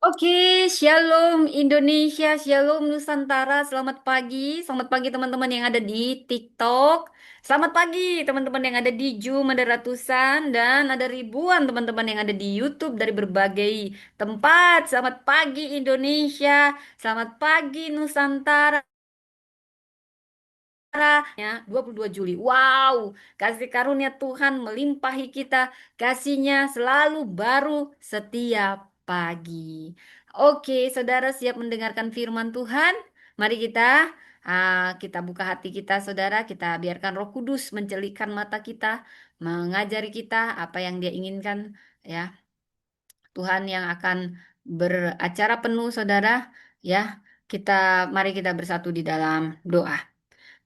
Oke, Shalom Indonesia, Shalom Nusantara, selamat pagi teman-teman yang ada di TikTok, selamat pagi teman-teman yang ada di Zoom, ada ratusan dan ada ribuan teman-teman yang ada di YouTube dari berbagai tempat. Selamat pagi Indonesia, selamat pagi Nusantara. Ya, 22 Juli. Wow, kasih karunia Tuhan melimpahi kita. Kasihnya selalu baru setiap pagi. Oke, saudara siap mendengarkan firman Tuhan? Mari kita buka hati kita, saudara. Kita biarkan Roh Kudus mencelikkan mata kita, mengajari kita apa yang Dia inginkan. Ya, Tuhan yang akan beracara penuh, saudara. Ya, mari kita bersatu di dalam doa.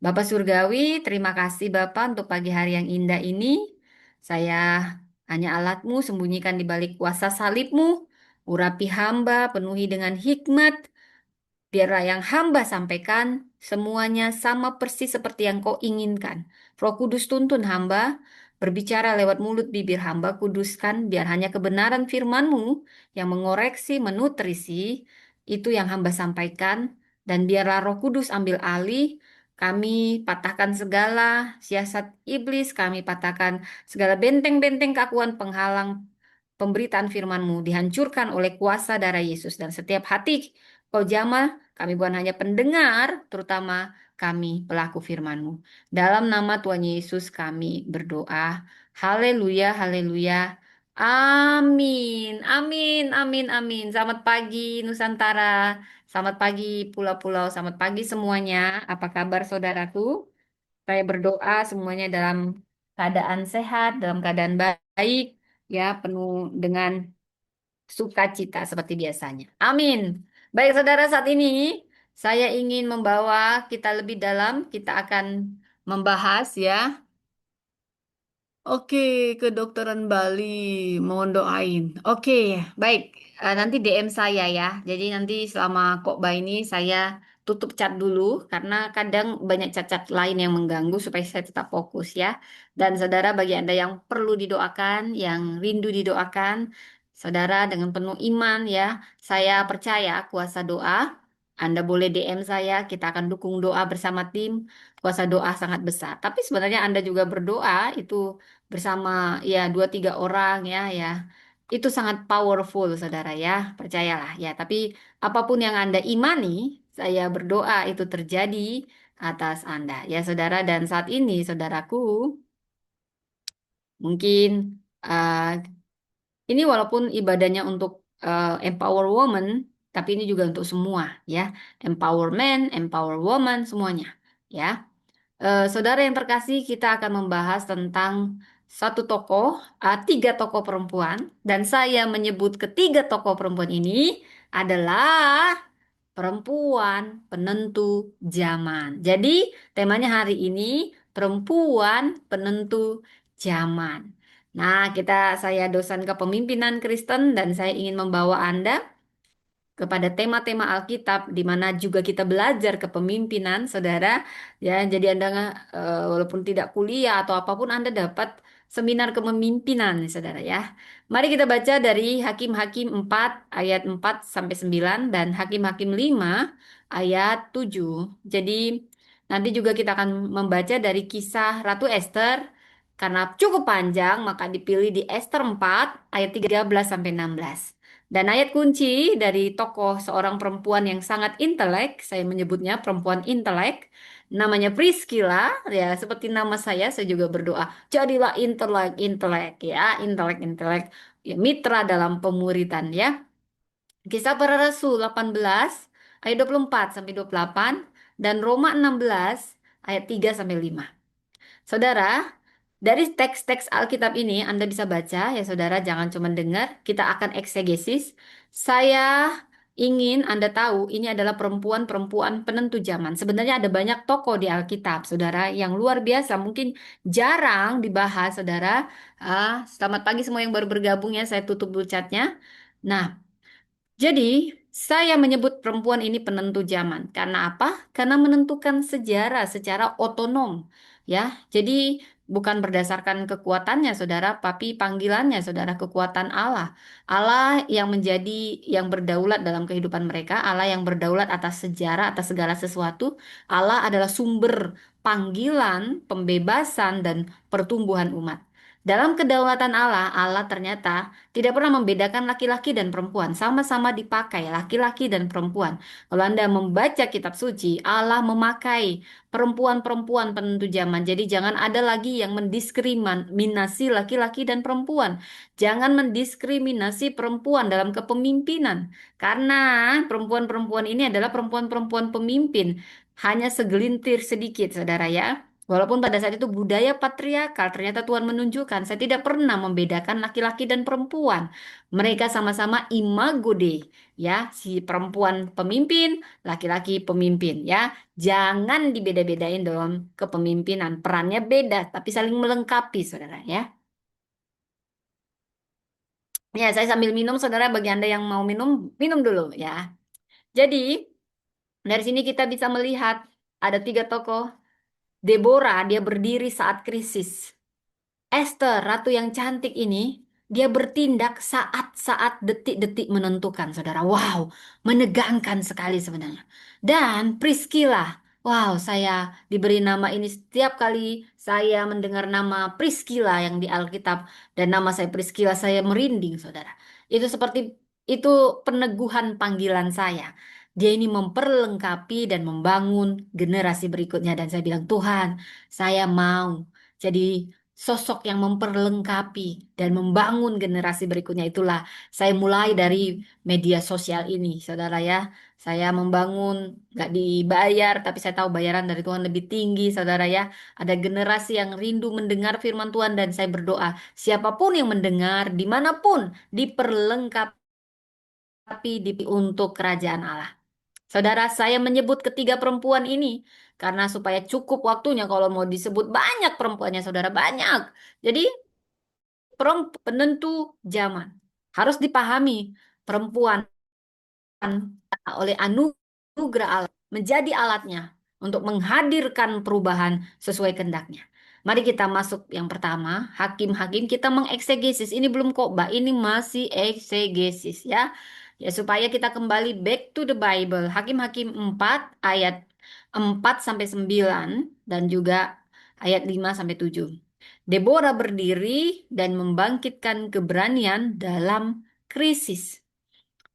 Bapak Surgawi, terima kasih Bapak untuk pagi hari yang indah ini. Saya hanya alatmu, sembunyikan di balik kuasa salibmu. Urapi hamba, penuhi dengan hikmat. Biarlah yang hamba sampaikan semuanya sama persis seperti yang kau inginkan. Roh Kudus tuntun hamba, berbicara lewat mulut bibir hamba, kuduskan, biar hanya kebenaran firman-Mu yang mengoreksi, menutrisi, itu yang hamba sampaikan. Dan biarlah Roh Kudus ambil alih, kami patahkan segala siasat iblis, kami patahkan segala benteng-benteng keakuan penghalang pemberitaan firman-Mu, dihancurkan oleh kuasa darah Yesus. Dan setiap hati kau jamah, kami bukan hanya pendengar, terutama kami pelaku firman-Mu. Dalam nama Tuhan Yesus kami berdoa. Haleluya, haleluya. Amin, amin, amin, amin. Selamat pagi Nusantara, selamat pagi pulau-pulau, selamat pagi semuanya. Apa kabar saudaraku? Saya berdoa semuanya dalam keadaan sehat, dalam keadaan baik, ya, penuh dengan sukacita seperti biasanya. Amin. Baik, saudara, saat ini saya ingin membawa kita lebih dalam. Kita akan membahas ya. Oke, kedokteran Bali, mohon doain. Oke, baik. Nanti DM saya ya. Jadi nanti selama khotbah ini saya tutup chat dulu karena kadang banyak cat-cat lain yang mengganggu supaya saya tetap fokus ya. Dan saudara bagi Anda yang perlu didoakan, yang rindu didoakan, saudara dengan penuh iman ya, saya percaya kuasa doa. Anda boleh DM saya, kita akan dukung doa bersama tim. Kuasa doa sangat besar. Tapi sebenarnya Anda juga berdoa itu bersama ya dua tiga orang ya itu sangat powerful saudara ya percayalah ya tapi apapun yang Anda imani saya berdoa itu terjadi atas Anda ya saudara dan saat ini saudaraku mungkin uh, ini walaupun ibadahnya untuk empower woman tapi ini juga untuk semua ya empower man empower woman semuanya ya. Saudara yang terkasih, kita akan membahas tentang satu tokoh, tiga tokoh perempuan, dan saya menyebut ketiga tokoh perempuan ini adalah perempuan penentu zaman. Jadi, temanya hari ini perempuan penentu zaman. Nah, saya dosen kepemimpinan Kristen dan saya ingin membawa Anda kepada tema-tema Alkitab di mana juga kita belajar kepemimpinan, saudara. Ya, jadi Anda walaupun tidak kuliah atau apapun Anda dapat seminar kepemimpinan, saudara ya. Mari kita baca dari Hakim-Hakim 4 ayat 4 sampai 9 dan Hakim-Hakim 5 ayat 7. Jadi nanti juga kita akan membaca dari kisah Ratu Esther karena cukup panjang maka dipilih di Esther 4 ayat 13 sampai 16. Dan ayat kunci dari tokoh seorang perempuan yang sangat intelek, saya menyebutnya perempuan intelek, namanya Priscilla, ya seperti nama saya juga berdoa, jadilah intelek ya, intelek ya, mitra dalam pemuritan ya. Kisah Para Rasul 18 ayat 24 sampai 28 dan Roma 16 ayat 3 sampai 5. Saudara, dari teks-teks Alkitab ini Anda bisa baca ya saudara, jangan cuma dengar, kita akan eksegesis. Saya ingin Anda tahu ini adalah perempuan-perempuan penentu zaman. Sebenarnya ada banyak tokoh di Alkitab, saudara, yang luar biasa, mungkin jarang dibahas, saudara. Selamat pagi semua yang baru bergabung ya, saya tutup dulu chatnya. Nah, jadi, saya menyebut perempuan ini penentu zaman. Karena apa? Karena menentukan sejarah secara otonom. Ya, jadi bukan berdasarkan kekuatannya, saudara, tapi panggilannya, saudara, kekuatan Allah. Allah yang menjadi yang berdaulat dalam kehidupan mereka, Allah yang berdaulat atas sejarah, atas segala sesuatu. Allah adalah sumber panggilan, pembebasan, dan pertumbuhan umat. Dalam kedaulatan Allah, Allah ternyata tidak pernah membedakan laki-laki dan perempuan, sama-sama dipakai laki-laki dan perempuan. Kalau Anda membaca kitab suci, Allah memakai perempuan-perempuan penentu zaman. Jadi jangan ada lagi yang mendiskriminasi laki-laki dan perempuan. Jangan mendiskriminasi perempuan dalam kepemimpinan. Karena perempuan-perempuan ini adalah perempuan-perempuan pemimpin. Hanya segelintir sedikit, saudara ya. Walaupun pada saat itu budaya patriarkal, ternyata Tuhan menunjukkan saya tidak pernah membedakan laki-laki dan perempuan. Mereka sama-sama imago Dei, ya, si perempuan pemimpin, laki-laki pemimpin, ya. Jangan dibeda-bedain dalam kepemimpinan. Perannya beda, tapi saling melengkapi, saudara, ya. Ya, saya sambil minum, saudara, bagi Anda yang mau minum, minum dulu, ya. Jadi, dari sini kita bisa melihat ada tiga tokoh. Deborah, dia berdiri saat krisis. Esther, ratu yang cantik ini, dia bertindak saat-saat detik-detik menentukan, saudara. Wow, menegangkan sekali sebenarnya. Dan Priscilla, wow, saya diberi nama ini setiap kali saya mendengar nama Priscilla yang di Alkitab dan nama saya Priscilla, saya merinding, saudara. Itu seperti itu peneguhan panggilan saya. Dia ini memperlengkapi dan membangun generasi berikutnya dan saya bilang, Tuhan, saya mau jadi sosok yang memperlengkapi dan membangun generasi berikutnya. Itulah saya mulai dari media sosial ini, saudara ya. Saya membangun, nggak dibayar, tapi saya tahu bayaran dari Tuhan lebih tinggi, saudara ya. Ada generasi yang rindu mendengar firman Tuhan dan saya berdoa, siapapun yang mendengar, dimanapun, diperlengkapi untuk kerajaan Allah. Saudara, saya menyebut ketiga perempuan ini karena supaya cukup waktunya kalau mau disebut banyak perempuannya, saudara, banyak. Jadi penentu zaman. Harus dipahami, perempuan oleh anugerah Allah menjadi alatnya untuk menghadirkan perubahan sesuai kehendaknya. Mari kita masuk yang pertama, hakim-hakim kita mengeksegesis. Ini belum khotbah, ini masih eksegesis ya. Ya supaya kita kembali back to the Bible. Hakim-hakim 4 ayat 4 sampai 9 dan juga ayat 5 sampai 7. Deborah berdiri dan membangkitkan keberanian dalam krisis.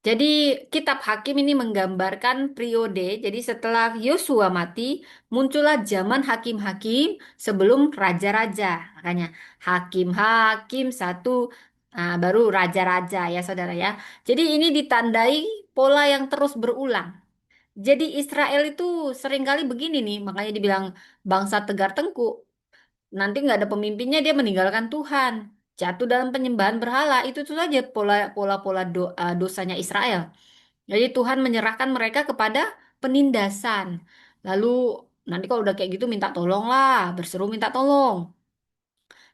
Jadi kitab Hakim ini menggambarkan periode. Jadi setelah Yosua mati, muncullah zaman hakim-hakim sebelum raja-raja. Makanya hakim-hakim satu, nah, baru raja-raja ya saudara ya. Jadi ini ditandai pola yang terus berulang. Jadi Israel itu seringkali begini nih, makanya dibilang bangsa tegar tengkuk. Nanti nggak ada pemimpinnya, dia meninggalkan Tuhan. Jatuh dalam penyembahan berhala. Itu saja pola-pola dosanya Israel. Jadi Tuhan menyerahkan mereka kepada penindasan. Lalu nanti kalau udah kayak gitu minta tolong lah, berseru minta tolong.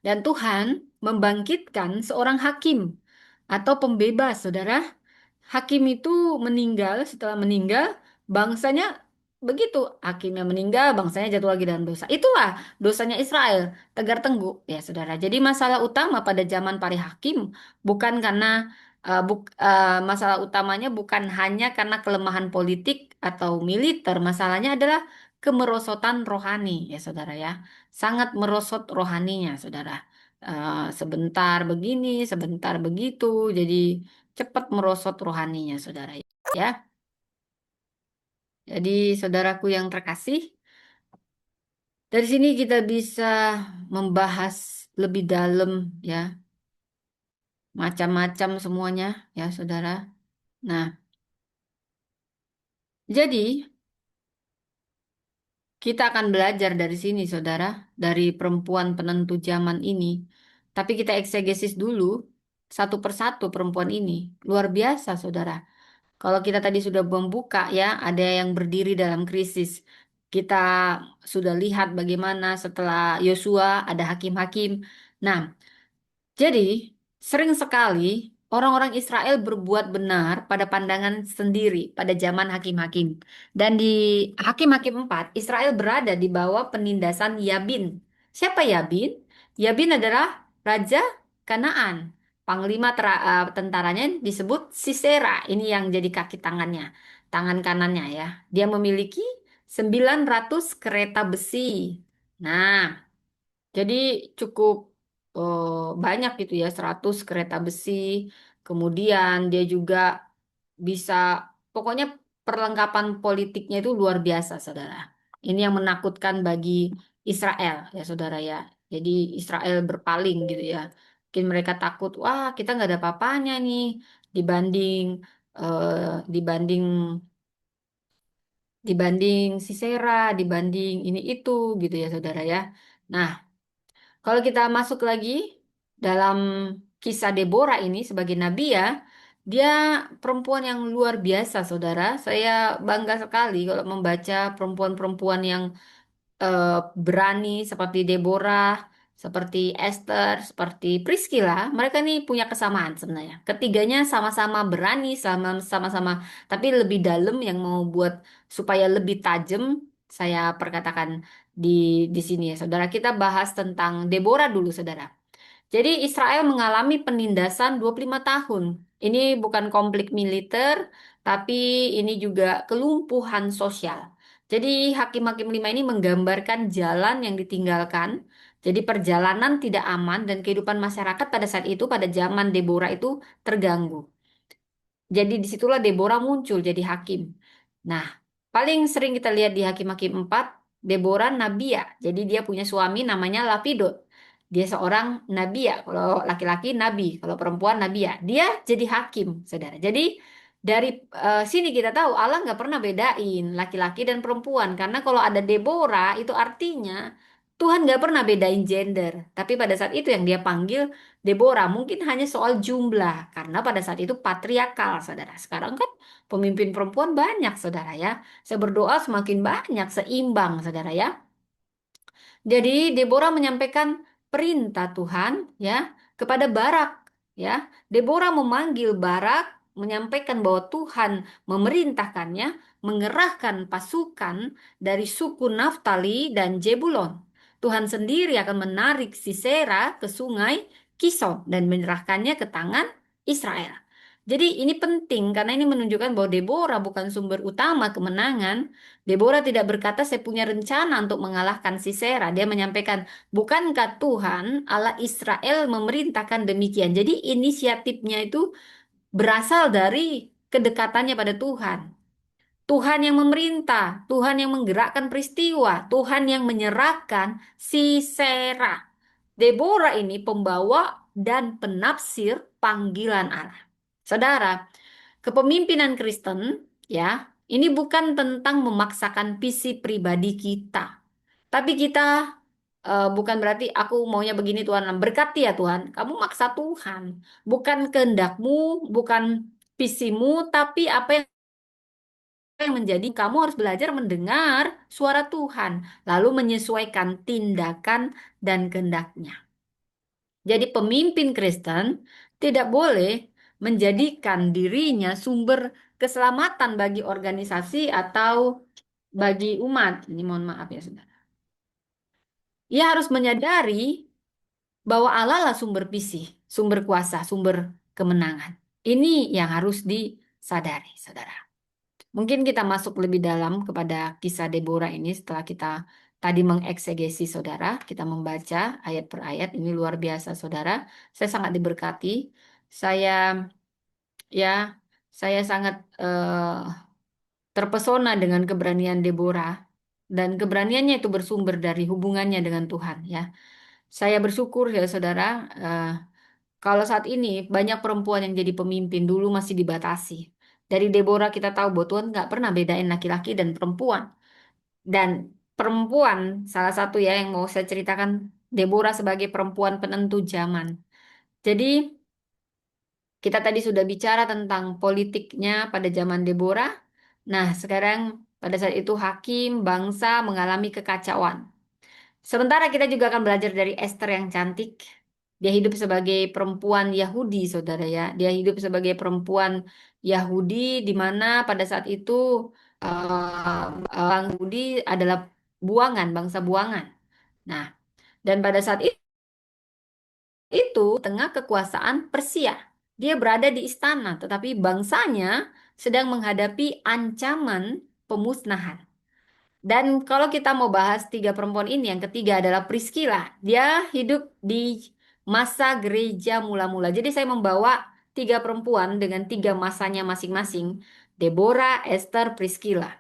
Dan Tuhan membangkitkan seorang hakim atau pembebas, saudara. Hakim itu meninggal, setelah meninggal, bangsanya begitu. Hakimnya meninggal, bangsanya jatuh lagi dalam dosa. Itulah dosanya Israel, tegar tengguk, ya saudara. Jadi masalah utama pada zaman para hakim bukan karena masalah utamanya bukan hanya karena kelemahan politik atau militer. Masalahnya adalah kemerosotan rohani, ya saudara ya. Sangat merosot rohaninya, saudara. Sebentar begini, sebentar begitu. Jadi cepat merosot rohaninya, saudara. Ya, jadi saudaraku yang terkasih, dari sini kita bisa membahas lebih dalam, ya, macam-macam semuanya, ya, saudara. Nah, jadi kita akan belajar dari sini, saudara, dari perempuan penentu zaman ini. Tapi kita eksegesis dulu satu persatu perempuan ini. Luar biasa, saudara. Kalau kita tadi sudah membuka ya, ada yang berdiri dalam krisis. Kita sudah lihat bagaimana setelah Yosua ada hakim-hakim. Nah, jadi sering sekali orang-orang Israel berbuat benar pada pandangan sendiri pada zaman hakim-hakim. Dan di Hakim-hakim 4, Israel berada di bawah penindasan Yabin. Siapa Yabin? Yabin adalah raja Kanaan. Panglima tentaranya disebut Sisera. Ini yang jadi kaki tangannya, tangan kanannya ya. Dia memiliki 900 kereta besi. Nah, jadi cukup banyak gitu ya, 100 kereta besi. Kemudian dia juga bisa, pokoknya perlengkapan politiknya itu luar biasa, saudara. Ini yang menakutkan bagi Israel, ya saudara ya. Jadi Israel berpaling gitu ya. Mungkin mereka takut, wah kita nggak ada apa-apanya nih dibanding dibanding dibanding Sisera, dibanding ini itu gitu ya saudara ya. Nah, kalau kita masuk lagi dalam kisah Deborah ini sebagai nabi ya, dia perempuan yang luar biasa, saudara. Saya bangga sekali kalau membaca perempuan-perempuan yang eh, berani seperti Deborah, seperti Esther, seperti Priscilla. Mereka nih punya kesamaan sebenarnya. Ketiganya sama-sama berani, sama-sama, tapi lebih dalam yang mau buat supaya lebih tajam. Saya perkatakan di di sini ya, saudara. Kita bahas tentang Deborah dulu, saudara. Jadi Israel mengalami penindasan 25 tahun. Ini bukan konflik militer, tapi ini juga kelumpuhan sosial. Jadi Hakim-Hakim 5 ini menggambarkan jalan yang ditinggalkan. Jadi perjalanan tidak aman dan kehidupan masyarakat pada saat itu, pada zaman Deborah itu terganggu. Jadi disitulah Deborah muncul jadi hakim. Nah, paling sering kita lihat di Hakim-Hakim 4, Deborah Nabia. Jadi dia punya suami namanya Lapidot. Dia seorang Nabia. Kalau laki-laki Nabi, kalau perempuan Nabia. Dia jadi hakim, saudara. Jadi dari sini kita tahu Allah nggak pernah bedain laki-laki dan perempuan. Karena kalau ada Deborah, itu artinya Tuhan nggak pernah bedain gender. Tapi pada saat itu yang dia panggil Deborah mungkin hanya soal jumlah karena pada saat itu patriarkal, saudara. Sekarang kan pemimpin perempuan banyak, saudara ya. Saya berdoa semakin banyak, seimbang, saudara ya. Jadi Deborah menyampaikan perintah Tuhan ya kepada Barak ya. Deborah memanggil Barak menyampaikan bahwa Tuhan memerintahkannya mengerahkan pasukan dari suku Naftali dan Jebulon. Tuhan sendiri akan menarik Sisera ke sungai Kison dan menyerahkannya ke tangan Israel. Jadi ini penting karena ini menunjukkan bahwa Deborah bukan sumber utama kemenangan. Deborah tidak berkata saya punya rencana untuk mengalahkan Sisera. Dia menyampaikan, bukankah Tuhan Allah Israel memerintahkan demikian. Jadi inisiatifnya itu berasal dari kedekatannya pada Tuhan. Tuhan yang memerintah, Tuhan yang menggerakkan peristiwa, Tuhan yang menyerahkan Sisera. Deborah ini pembawa dan penafsir panggilan Allah. Saudara, kepemimpinan Kristen, ya, ini bukan tentang memaksakan visi pribadi kita. Tapi kita bukan berarti aku maunya begini Tuhan, berkati ya Tuhan. Kamu maksa Tuhan. Bukan kehendakmu, bukan visimu, tapi apa yang menjadi kamu harus belajar mendengar suara Tuhan, lalu menyesuaikan tindakan dan kehendaknya. Jadi pemimpin Kristen tidak boleh menjadikan dirinya sumber keselamatan bagi organisasi atau bagi umat. Ini mohon maaf ya, saudara. Ia harus menyadari bahwa Allah lah sumber pisih, sumber kuasa, sumber kemenangan. Ini yang harus disadari, saudara. Mungkin kita masuk lebih dalam kepada kisah Deborah ini setelah kita tadi mengeksegesi, saudara. Kita membaca ayat per ayat. Ini luar biasa, saudara. Saya sangat diberkati. Saya ya, saya sangat terpesona dengan keberanian Deborah dan keberaniannya itu bersumber dari hubungannya dengan Tuhan. Ya, saya bersyukur ya, saudara. eh, Kalau saat ini banyak perempuan yang jadi pemimpin dulu masih dibatasi. Dari Deborah kita tahu bahwa Tuhan nggak pernah bedain laki-laki dan perempuan. Dan perempuan salah satu ya yang mau saya ceritakan Deborah sebagai perempuan penentu zaman. Jadi kita tadi sudah bicara tentang politiknya pada zaman Deborah. Nah, sekarang pada saat itu hakim bangsa mengalami kekacauan. Sementara kita juga akan belajar dari Esther yang cantik. Dia hidup sebagai perempuan Yahudi, saudara ya. Dia hidup sebagai perempuan Yahudi di mana pada saat itu bangsa Yahudi adalah buangan, bangsa buangan. Nah, dan pada saat itu itu tengah kekuasaan Persia. Dia berada di istana, tetapi bangsanya sedang menghadapi ancaman pemusnahan. Dan kalau kita mau bahas tiga perempuan ini, yang ketiga adalah Priscilla. Dia hidup di masa gereja mula-mula. Jadi saya membawa tiga perempuan dengan tiga masanya masing-masing. Deborah, Esther, Priscilla.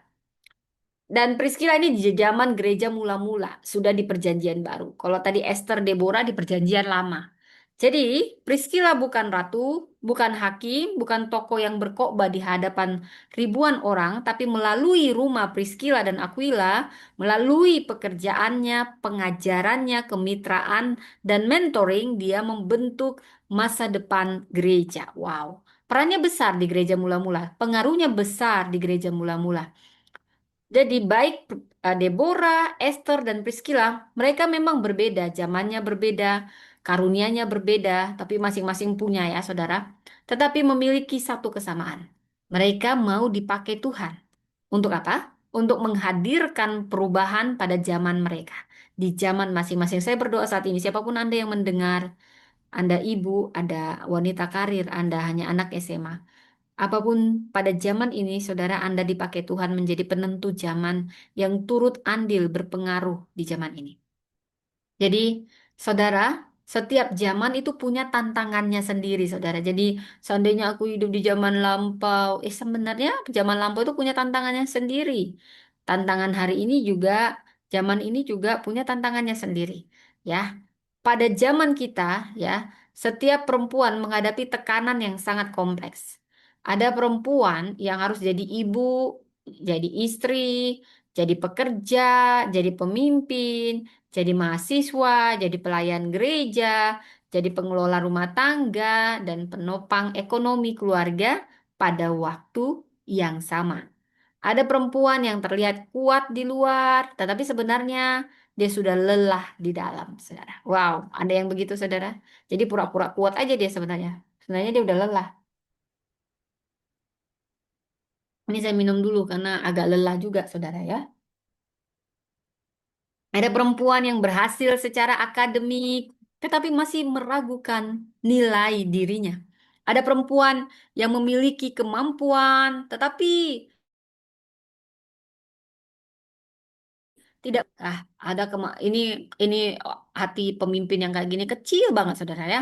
Dan Priscilla ini di zaman gereja mula-mula, sudah di perjanjian baru. Kalau tadi Esther, Deborah di perjanjian lama. Jadi Priscilla bukan ratu, bukan hakim, bukan tokoh yang berkhotbah di hadapan ribuan orang, tapi melalui rumah Priscilla dan Aquila, melalui pekerjaannya, pengajarannya, kemitraan, dan mentoring, dia membentuk masa depan gereja. Wow, perannya besar di gereja mula-mula, pengaruhnya besar di gereja mula-mula. Jadi baik Deborah, Esther, dan Priscilla, mereka memang berbeda, zamannya berbeda, karunianya berbeda, tapi masing-masing punya ya saudara. Tetapi memiliki satu kesamaan. Mereka mau dipakai Tuhan. Untuk apa? Untuk menghadirkan perubahan pada zaman mereka. Di zaman masing-masing. Saya berdoa saat ini, siapapun Anda yang mendengar, Anda ibu, Anda wanita karir, Anda hanya anak SMA. Apapun pada zaman ini, saudara Anda dipakai Tuhan menjadi penentu zaman yang turut andil berpengaruh di zaman ini. Jadi, saudara, setiap zaman itu punya tantangannya sendiri, saudara. Jadi, seandainya aku hidup di zaman lampau, sebenarnya zaman lampau itu punya tantangannya sendiri. Tantangan hari ini juga, zaman ini juga punya tantangannya sendiri. Ya, pada zaman kita, ya, setiap perempuan menghadapi tekanan yang sangat kompleks. Ada perempuan yang harus jadi ibu, jadi istri, jadi pekerja, jadi pemimpin, jadi mahasiswa, jadi pelayan gereja, jadi pengelola rumah tangga, dan penopang ekonomi keluarga pada waktu yang sama. Ada perempuan yang terlihat kuat di luar, tetapi sebenarnya dia sudah lelah di dalam, saudara. Wow, ada yang begitu, saudara. Jadi pura-pura kuat aja dia sebenarnya. Sebenarnya dia udah lelah. Ini saya minum dulu karena agak lelah juga, saudara ya. Ada perempuan yang berhasil secara akademik, tetapi masih meragukan nilai dirinya. Ada perempuan yang memiliki kemampuan, tetapi tidak. Ada ini hati pemimpin yang kayak gini kecil banget, saudara ya.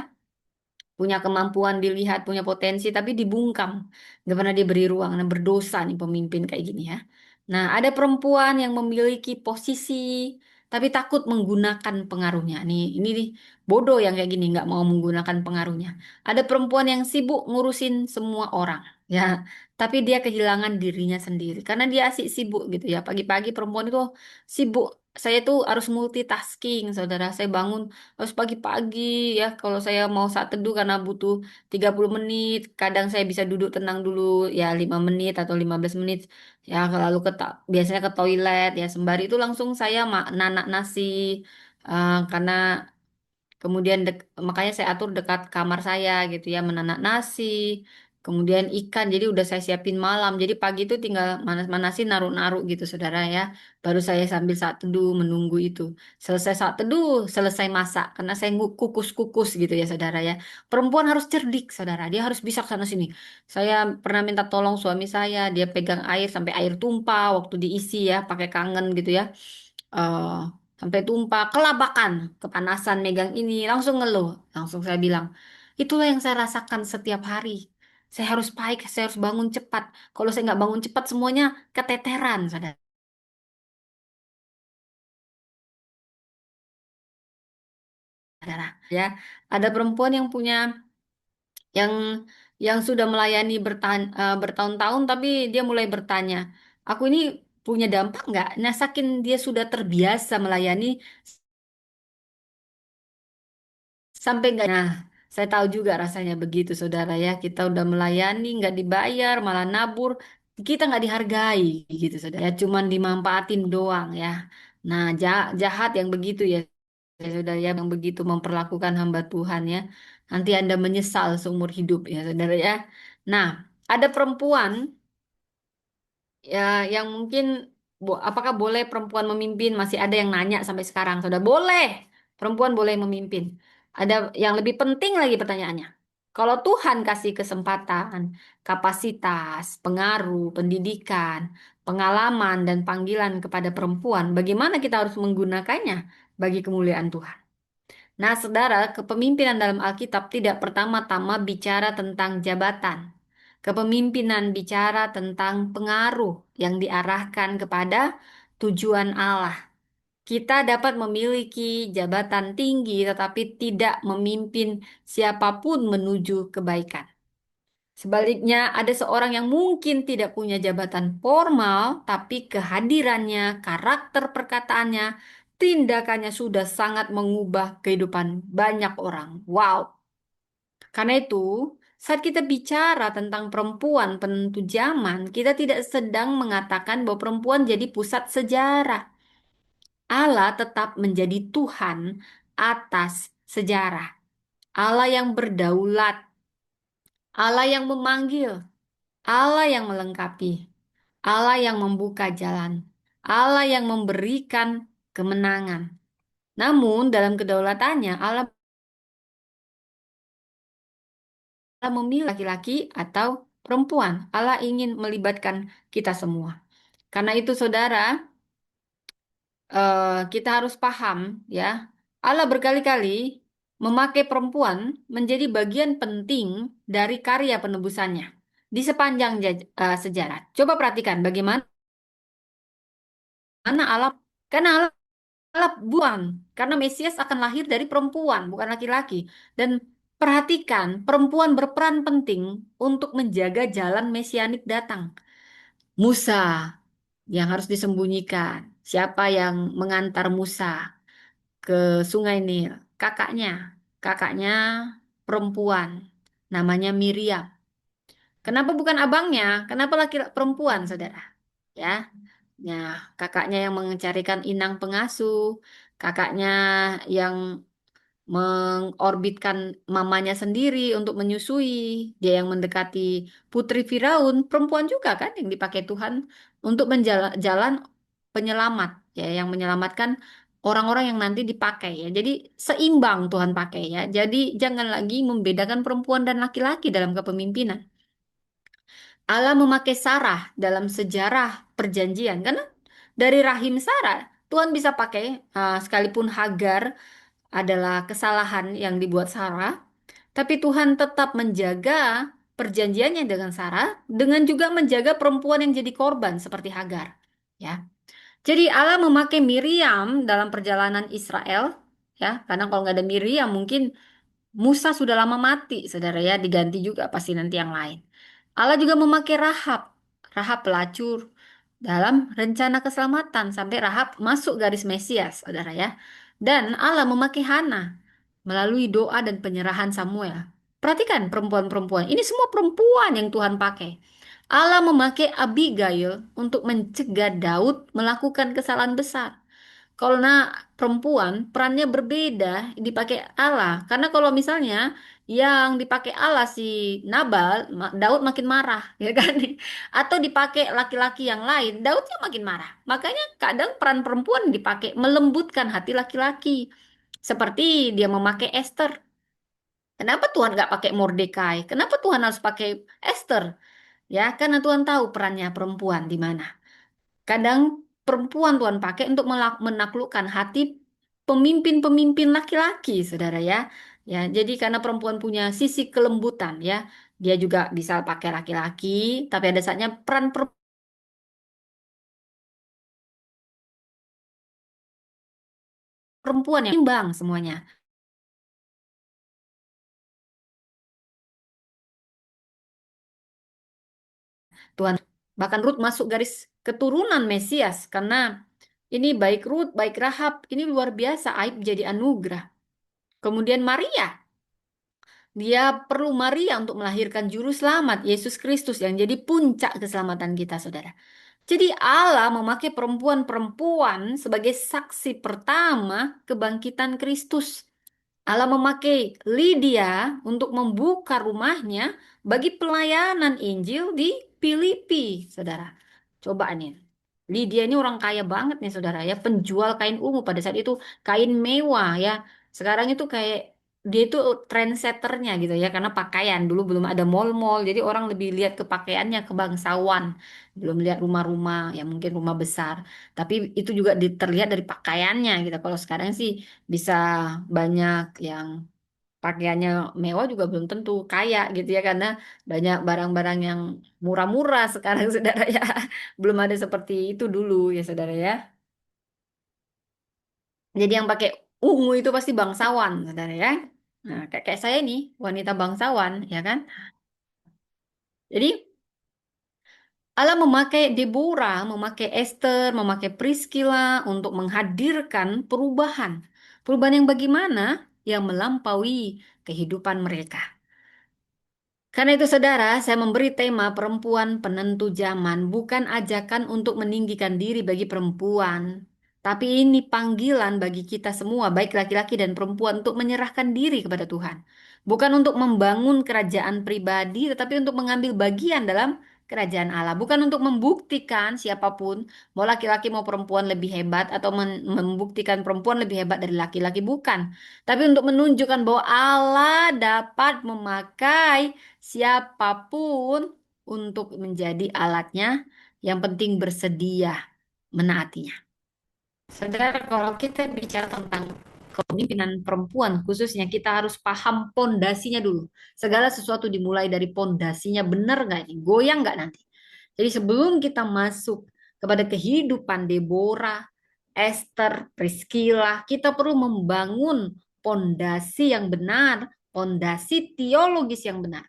Punya kemampuan dilihat, punya potensi, tapi dibungkam. Nggak pernah diberi ruang. Nah, berdosa nih pemimpin kayak gini ya. Nah, ada perempuan yang memiliki posisi, tapi takut menggunakan pengaruhnya. Ini nih, bodoh yang kayak gini, nggak mau menggunakan pengaruhnya. Ada perempuan yang sibuk ngurusin semua orang, ya. Tapi dia kehilangan dirinya sendiri, karena dia asik sibuk gitu ya. Pagi-pagi perempuan itu sibuk. Saya tuh harus multitasking, saudara. Saya bangun harus pagi-pagi ya, kalau saya mau saat teduh karena butuh 30 menit, kadang saya bisa duduk tenang dulu ya 5 menit atau 15 menit. Ya lalu biasanya ke toilet ya, sembari itu langsung saya nanak nasi. Karena kemudian makanya saya atur dekat kamar saya gitu ya, menanak nasi, kemudian ikan. Jadi udah saya siapin malam. Jadi pagi itu tinggal manas-manasin, naruh-naruh gitu saudara ya. Baru saya sambil saat teduh menunggu itu. Selesai saat teduh, selesai masak. Karena saya kukus-kukus gitu ya saudara ya. Perempuan harus cerdik saudara. Dia harus bisa sana sini. Saya pernah minta tolong suami saya. Dia pegang air sampai air tumpah waktu diisi ya. Pakai kangen gitu ya, eh sampai tumpah, kelabakan, kepanasan megang ini, langsung ngeluh. Langsung saya bilang, itulah yang saya rasakan setiap hari. Saya harus baik, saya harus bangun cepat. Kalau saya nggak bangun cepat, semuanya keteteran, saudara. Ya, ada perempuan yang punya, yang sudah melayani bertahun-tahun, tapi dia mulai bertanya, aku ini punya dampak nggak? Nah, saking dia sudah terbiasa melayani, sampai nggak. Nah, saya tahu juga rasanya begitu, saudara ya. Kita udah melayani, nggak dibayar, malah nabur. Kita nggak dihargai, gitu, saudara. Ya, cuman dimanfaatin doang ya. Nah, jahat yang begitu ya, saudara ya, yang begitu memperlakukan hamba Tuhan ya. Nanti Anda menyesal seumur hidup ya, saudara ya. Nah, ada perempuan ya yang mungkin, apakah boleh perempuan memimpin? Masih ada yang nanya sampai sekarang, saudara. Boleh, perempuan boleh memimpin. Ada yang lebih penting lagi pertanyaannya. Kalau Tuhan kasih kesempatan, kapasitas, pengaruh, pendidikan, pengalaman, dan panggilan kepada perempuan, bagaimana kita harus menggunakannya bagi kemuliaan Tuhan? Nah, saudara, kepemimpinan dalam Alkitab tidak pertama-tama bicara tentang jabatan. Kepemimpinan bicara tentang pengaruh yang diarahkan kepada tujuan Allah. Kita dapat memiliki jabatan tinggi, tetapi tidak memimpin siapapun menuju kebaikan. Sebaliknya, ada seorang yang mungkin tidak punya jabatan formal, tapi kehadirannya, karakter perkataannya, tindakannya sudah sangat mengubah kehidupan banyak orang. Wow! Karena itu, saat kita bicara tentang perempuan penentu zaman, kita tidak sedang mengatakan bahwa perempuan jadi pusat sejarah. Allah tetap menjadi Tuhan atas sejarah. Allah yang berdaulat, Allah yang memanggil, Allah yang melengkapi, Allah yang membuka jalan, Allah yang memberikan kemenangan. Namun dalam kedaulatannya Allah memilih laki-laki atau perempuan. Allah ingin melibatkan kita semua. Karena itu saudara, kita harus paham ya, Allah berkali-kali memakai perempuan menjadi bagian penting dari karya penebusannya di sepanjang sejarah. Coba perhatikan bagaimana Allah, karena Allah buang, karena Mesias akan lahir dari perempuan, bukan laki-laki. Dan perhatikan, perempuan berperan penting untuk menjaga jalan mesianik datang. Musa yang harus disembunyikan. Siapa yang mengantar Musa ke Sungai Nil? Kakaknya, kakaknya perempuan, namanya Miriam. Kenapa bukan abangnya? Kenapa laki perempuan, saudara? Ya, nah, kakaknya yang mencarikan inang pengasuh, kakaknya yang mengorbitkan mamanya sendiri untuk menyusui, dia yang mendekati putri Firaun, perempuan juga kan yang dipakai Tuhan untuk jalan penyelamat, ya, yang menyelamatkan orang-orang yang nanti dipakai ya. Jadi seimbang Tuhan pakai ya. Jadi jangan lagi membedakan perempuan dan laki-laki dalam kepemimpinan. Allah memakai Sarah dalam sejarah perjanjian karena dari rahim Sarah Tuhan bisa pakai sekalipun Hagar adalah kesalahan yang dibuat Sarah, tapi Tuhan tetap menjaga perjanjiannya dengan Sarah dengan juga menjaga perempuan yang jadi korban seperti Hagar. Ya. Jadi Allah memakai Miriam dalam perjalanan Israel, ya, karena kalau nggak ada Miriam mungkin Musa sudah lama mati, saudara ya, diganti juga pasti nanti yang lain. Allah juga memakai Rahab, Rahab pelacur dalam rencana keselamatan sampai Rahab masuk garis Mesias, saudara ya. Dan Allah memakai Hana melalui doa dan penyerahan Samuel. Perhatikan perempuan-perempuan, ini semua perempuan yang Tuhan pakai. Allah memakai Abigail untuk mencegah Daud melakukan kesalahan besar. Karena perempuan perannya berbeda dipakai Allah. Karena kalau misalnya yang dipakai Allah si Nabal, Daud makin marah, ya kan? Atau dipakai laki-laki yang lain, Daudnya makin marah. Makanya kadang peran perempuan dipakai melembutkan hati laki-laki. Seperti dia memakai Esther. Kenapa Tuhan nggak pakai Mordekai? Kenapa Tuhan harus pakai Esther? Ya, karena Tuhan tahu perannya perempuan di mana. Kadang perempuan Tuhan pakai untuk menaklukkan hati pemimpin-pemimpin laki-laki, saudara ya. Ya, jadi karena perempuan punya sisi kelembutan ya, dia juga bisa pakai laki-laki, tapi ada saatnya peran perempuan yang imbang semuanya. Tuhan bahkan Ruth masuk garis keturunan Mesias karena ini baik Ruth, baik Rahab, ini luar biasa aib jadi anugerah. Kemudian Maria, dia perlu Maria untuk melahirkan juru selamat, Yesus Kristus yang jadi puncak keselamatan kita, saudara. Jadi Allah memakai perempuan-perempuan sebagai saksi pertama kebangkitan Kristus. Allah memakai Lydia untuk membuka rumahnya bagi pelayanan Injil di Filipi, saudara. Coba nih. Lydia ini orang kaya banget nih, saudara ya. Penjual kain ungu pada saat itu kain mewah ya. Sekarang itu kayak dia itu trendsetternya gitu ya, karena pakaian dulu belum ada mall-mall, jadi orang lebih lihat ke pakaiannya, ke bangsawan, belum lihat rumah-rumah ya, mungkin rumah besar, tapi itu juga terlihat dari pakaiannya gitu. Kalau sekarang sih bisa banyak yang pakaiannya mewah juga belum tentu kaya gitu ya, karena banyak barang-barang yang murah-murah sekarang saudara ya. Belum ada seperti itu dulu ya saudara ya. Jadi yang pakai ungu itu pasti bangsawan saudara ya. Nah, kayak saya nih wanita bangsawan ya kan. Jadi Allah memakai Deborah, memakai Esther, memakai Priscilla untuk menghadirkan perubahan. Perubahan yang bagaimana? Yang melampaui kehidupan mereka. Karena itu, saudara, saya memberi tema perempuan penentu zaman, bukan ajakan untuk meninggikan diri bagi perempuan. Tapi ini panggilan bagi kita semua, baik laki-laki dan perempuan, untuk menyerahkan diri kepada Tuhan. Bukan untuk membangun kerajaan pribadi, tetapi untuk mengambil bagian dalam kerajaan Allah. Bukan untuk membuktikan siapapun, mau laki-laki mau perempuan lebih hebat, atau membuktikan perempuan lebih hebat dari laki-laki, bukan. Tapi untuk menunjukkan bahwa Allah dapat memakai siapapun untuk menjadi alatnya, yang penting bersedia menaatinya. Saudara, kalau kita bicara tentang kepemimpinan perempuan, khususnya kita harus paham pondasinya dulu. Segala sesuatu dimulai dari pondasinya, benar nggak nih? Goyang nggak nanti? Jadi sebelum kita masuk kepada kehidupan Deborah, Esther, Priscilla, kita perlu membangun pondasi yang benar, pondasi teologis yang benar.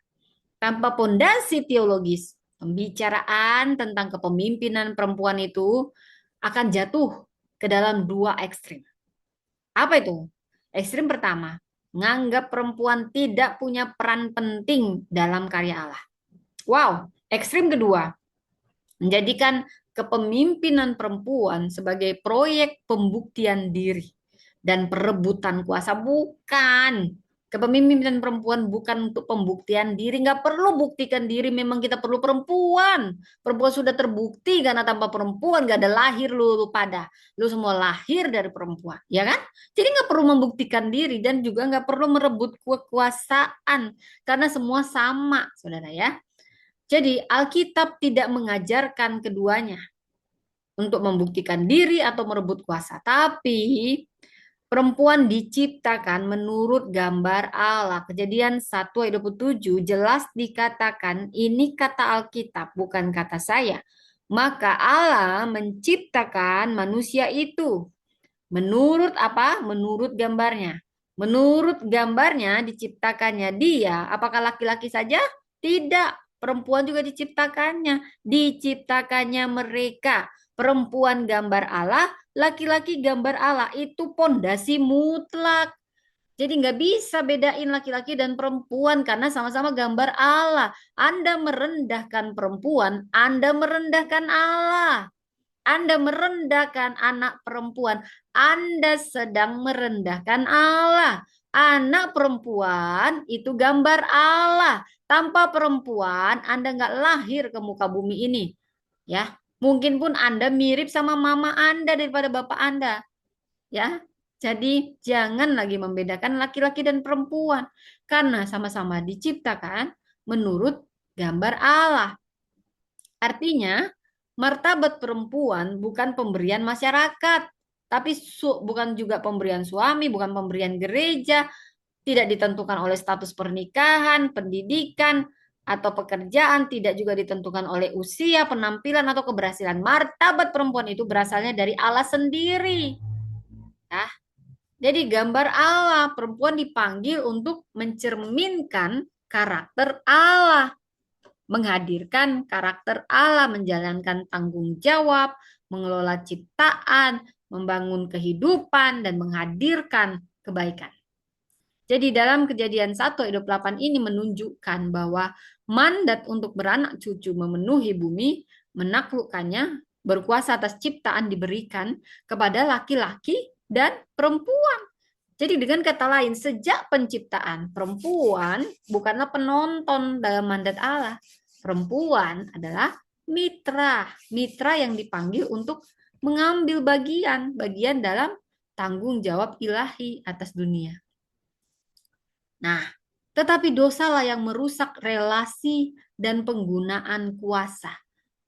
Tanpa pondasi teologis, pembicaraan tentang kepemimpinan perempuan itu akan jatuh ke dalam dua ekstrim. Apa itu? Ekstrim pertama, menganggap perempuan tidak punya peran penting dalam karya Allah. Wow, ekstrim kedua, menjadikan kepemimpinan perempuan sebagai proyek pembuktian diri dan perebutan kuasa. Bukan. Kepemimpinan perempuan bukan untuk pembuktian diri. Nggak perlu buktikan diri. Memang kita perlu perempuan. Perempuan sudah terbukti karena tanpa perempuan nggak ada lahir lu pada. Lu semua lahir dari perempuan. Ya kan? Jadi nggak perlu membuktikan diri. Dan juga nggak perlu merebut kekuasaan. Karena semua sama, saudara ya. Jadi Alkitab tidak mengajarkan keduanya untuk membuktikan diri atau merebut kuasa. Tapi perempuan diciptakan menurut gambar Allah. Kejadian 1 ayat 27 jelas dikatakan, ini kata Alkitab, bukan kata saya. Maka Allah menciptakan manusia itu. Menurut apa? Menurut gambarnya. Menurut gambarnya diciptakannya dia. Apakah laki-laki saja? Tidak. Perempuan juga diciptakannya. Diciptakannya mereka. Perempuan gambar Allah, laki-laki gambar Allah. Itu pondasi mutlak. Jadi nggak bisa bedain laki-laki dan perempuan karena sama-sama gambar Allah. Anda merendahkan perempuan, Anda merendahkan Allah. Anda merendahkan anak perempuan, Anda sedang merendahkan Allah. Anak perempuan itu gambar Allah. Tanpa perempuan, Anda nggak lahir ke muka bumi ini. Ya, mungkin pun Anda mirip sama mama Anda daripada bapak Anda. Ya, jadi jangan lagi membedakan laki-laki dan perempuan. Karena sama-sama diciptakan menurut gambar Allah. Artinya, martabat perempuan bukan pemberian masyarakat, tapi bukan juga pemberian suami, bukan pemberian gereja, tidak ditentukan oleh status pernikahan, pendidikan, atau pekerjaan, tidak juga ditentukan oleh usia, penampilan, atau keberhasilan. Martabat perempuan itu berasalnya dari Allah sendiri. Nah, jadi gambar Allah, perempuan dipanggil untuk mencerminkan karakter Allah, menghadirkan karakter Allah, menjalankan tanggung jawab, mengelola ciptaan, membangun kehidupan, dan menghadirkan kebaikan. Jadi dalam Kejadian 1:28 ini menunjukkan bahwa mandat untuk beranak cucu, memenuhi bumi, menaklukkannya, berkuasa atas ciptaan diberikan kepada laki-laki dan perempuan. Jadi dengan kata lain, sejak penciptaan, perempuan bukanlah penonton dalam mandat Allah. Perempuan adalah mitra, mitra yang dipanggil untuk mengambil bagian dalam tanggung jawab ilahi atas dunia. Nah, tetapi dosalah yang merusak relasi dan penggunaan kuasa.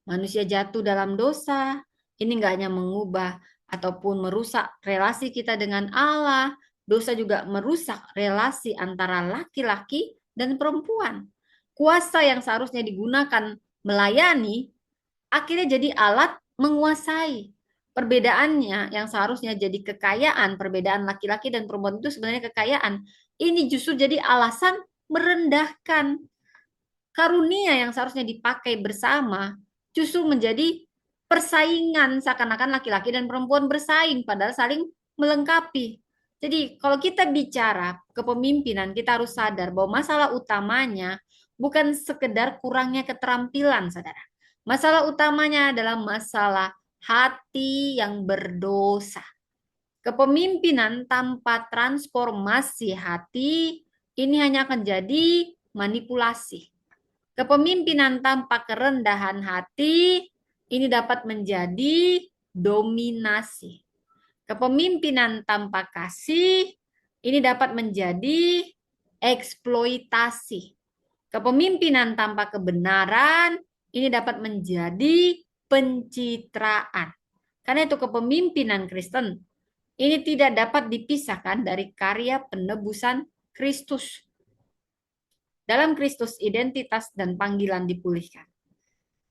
Manusia jatuh dalam dosa, ini nggak hanya mengubah ataupun merusak relasi kita dengan Allah, dosa juga merusak relasi antara laki-laki dan perempuan. Kuasa yang seharusnya digunakan melayani, akhirnya jadi alat menguasai. Perbedaannya yang seharusnya jadi kekayaan, perbedaan laki-laki dan perempuan itu sebenarnya kekayaan. Ini justru jadi alasan merendahkan. Karunia yang seharusnya dipakai bersama justru menjadi persaingan, seakan-akan laki-laki dan perempuan bersaing padahal saling melengkapi. Jadi kalau kita bicara kepemimpinan, kita harus sadar bahwa masalah utamanya bukan sekedar kurangnya keterampilan, saudara. Masalah utamanya adalah masalah hati yang berdosa. Kepemimpinan tanpa transformasi hati ini hanya akan jadi manipulasi. Kepemimpinan tanpa kerendahan hati ini dapat menjadi dominasi. Kepemimpinan tanpa kasih ini dapat menjadi eksploitasi. Kepemimpinan tanpa kebenaran ini dapat menjadi pencitraan. Karena itu kepemimpinan Kristen ini tidak dapat dipisahkan dari karya penebusan Kristus. Dalam Kristus identitas dan panggilan dipulihkan.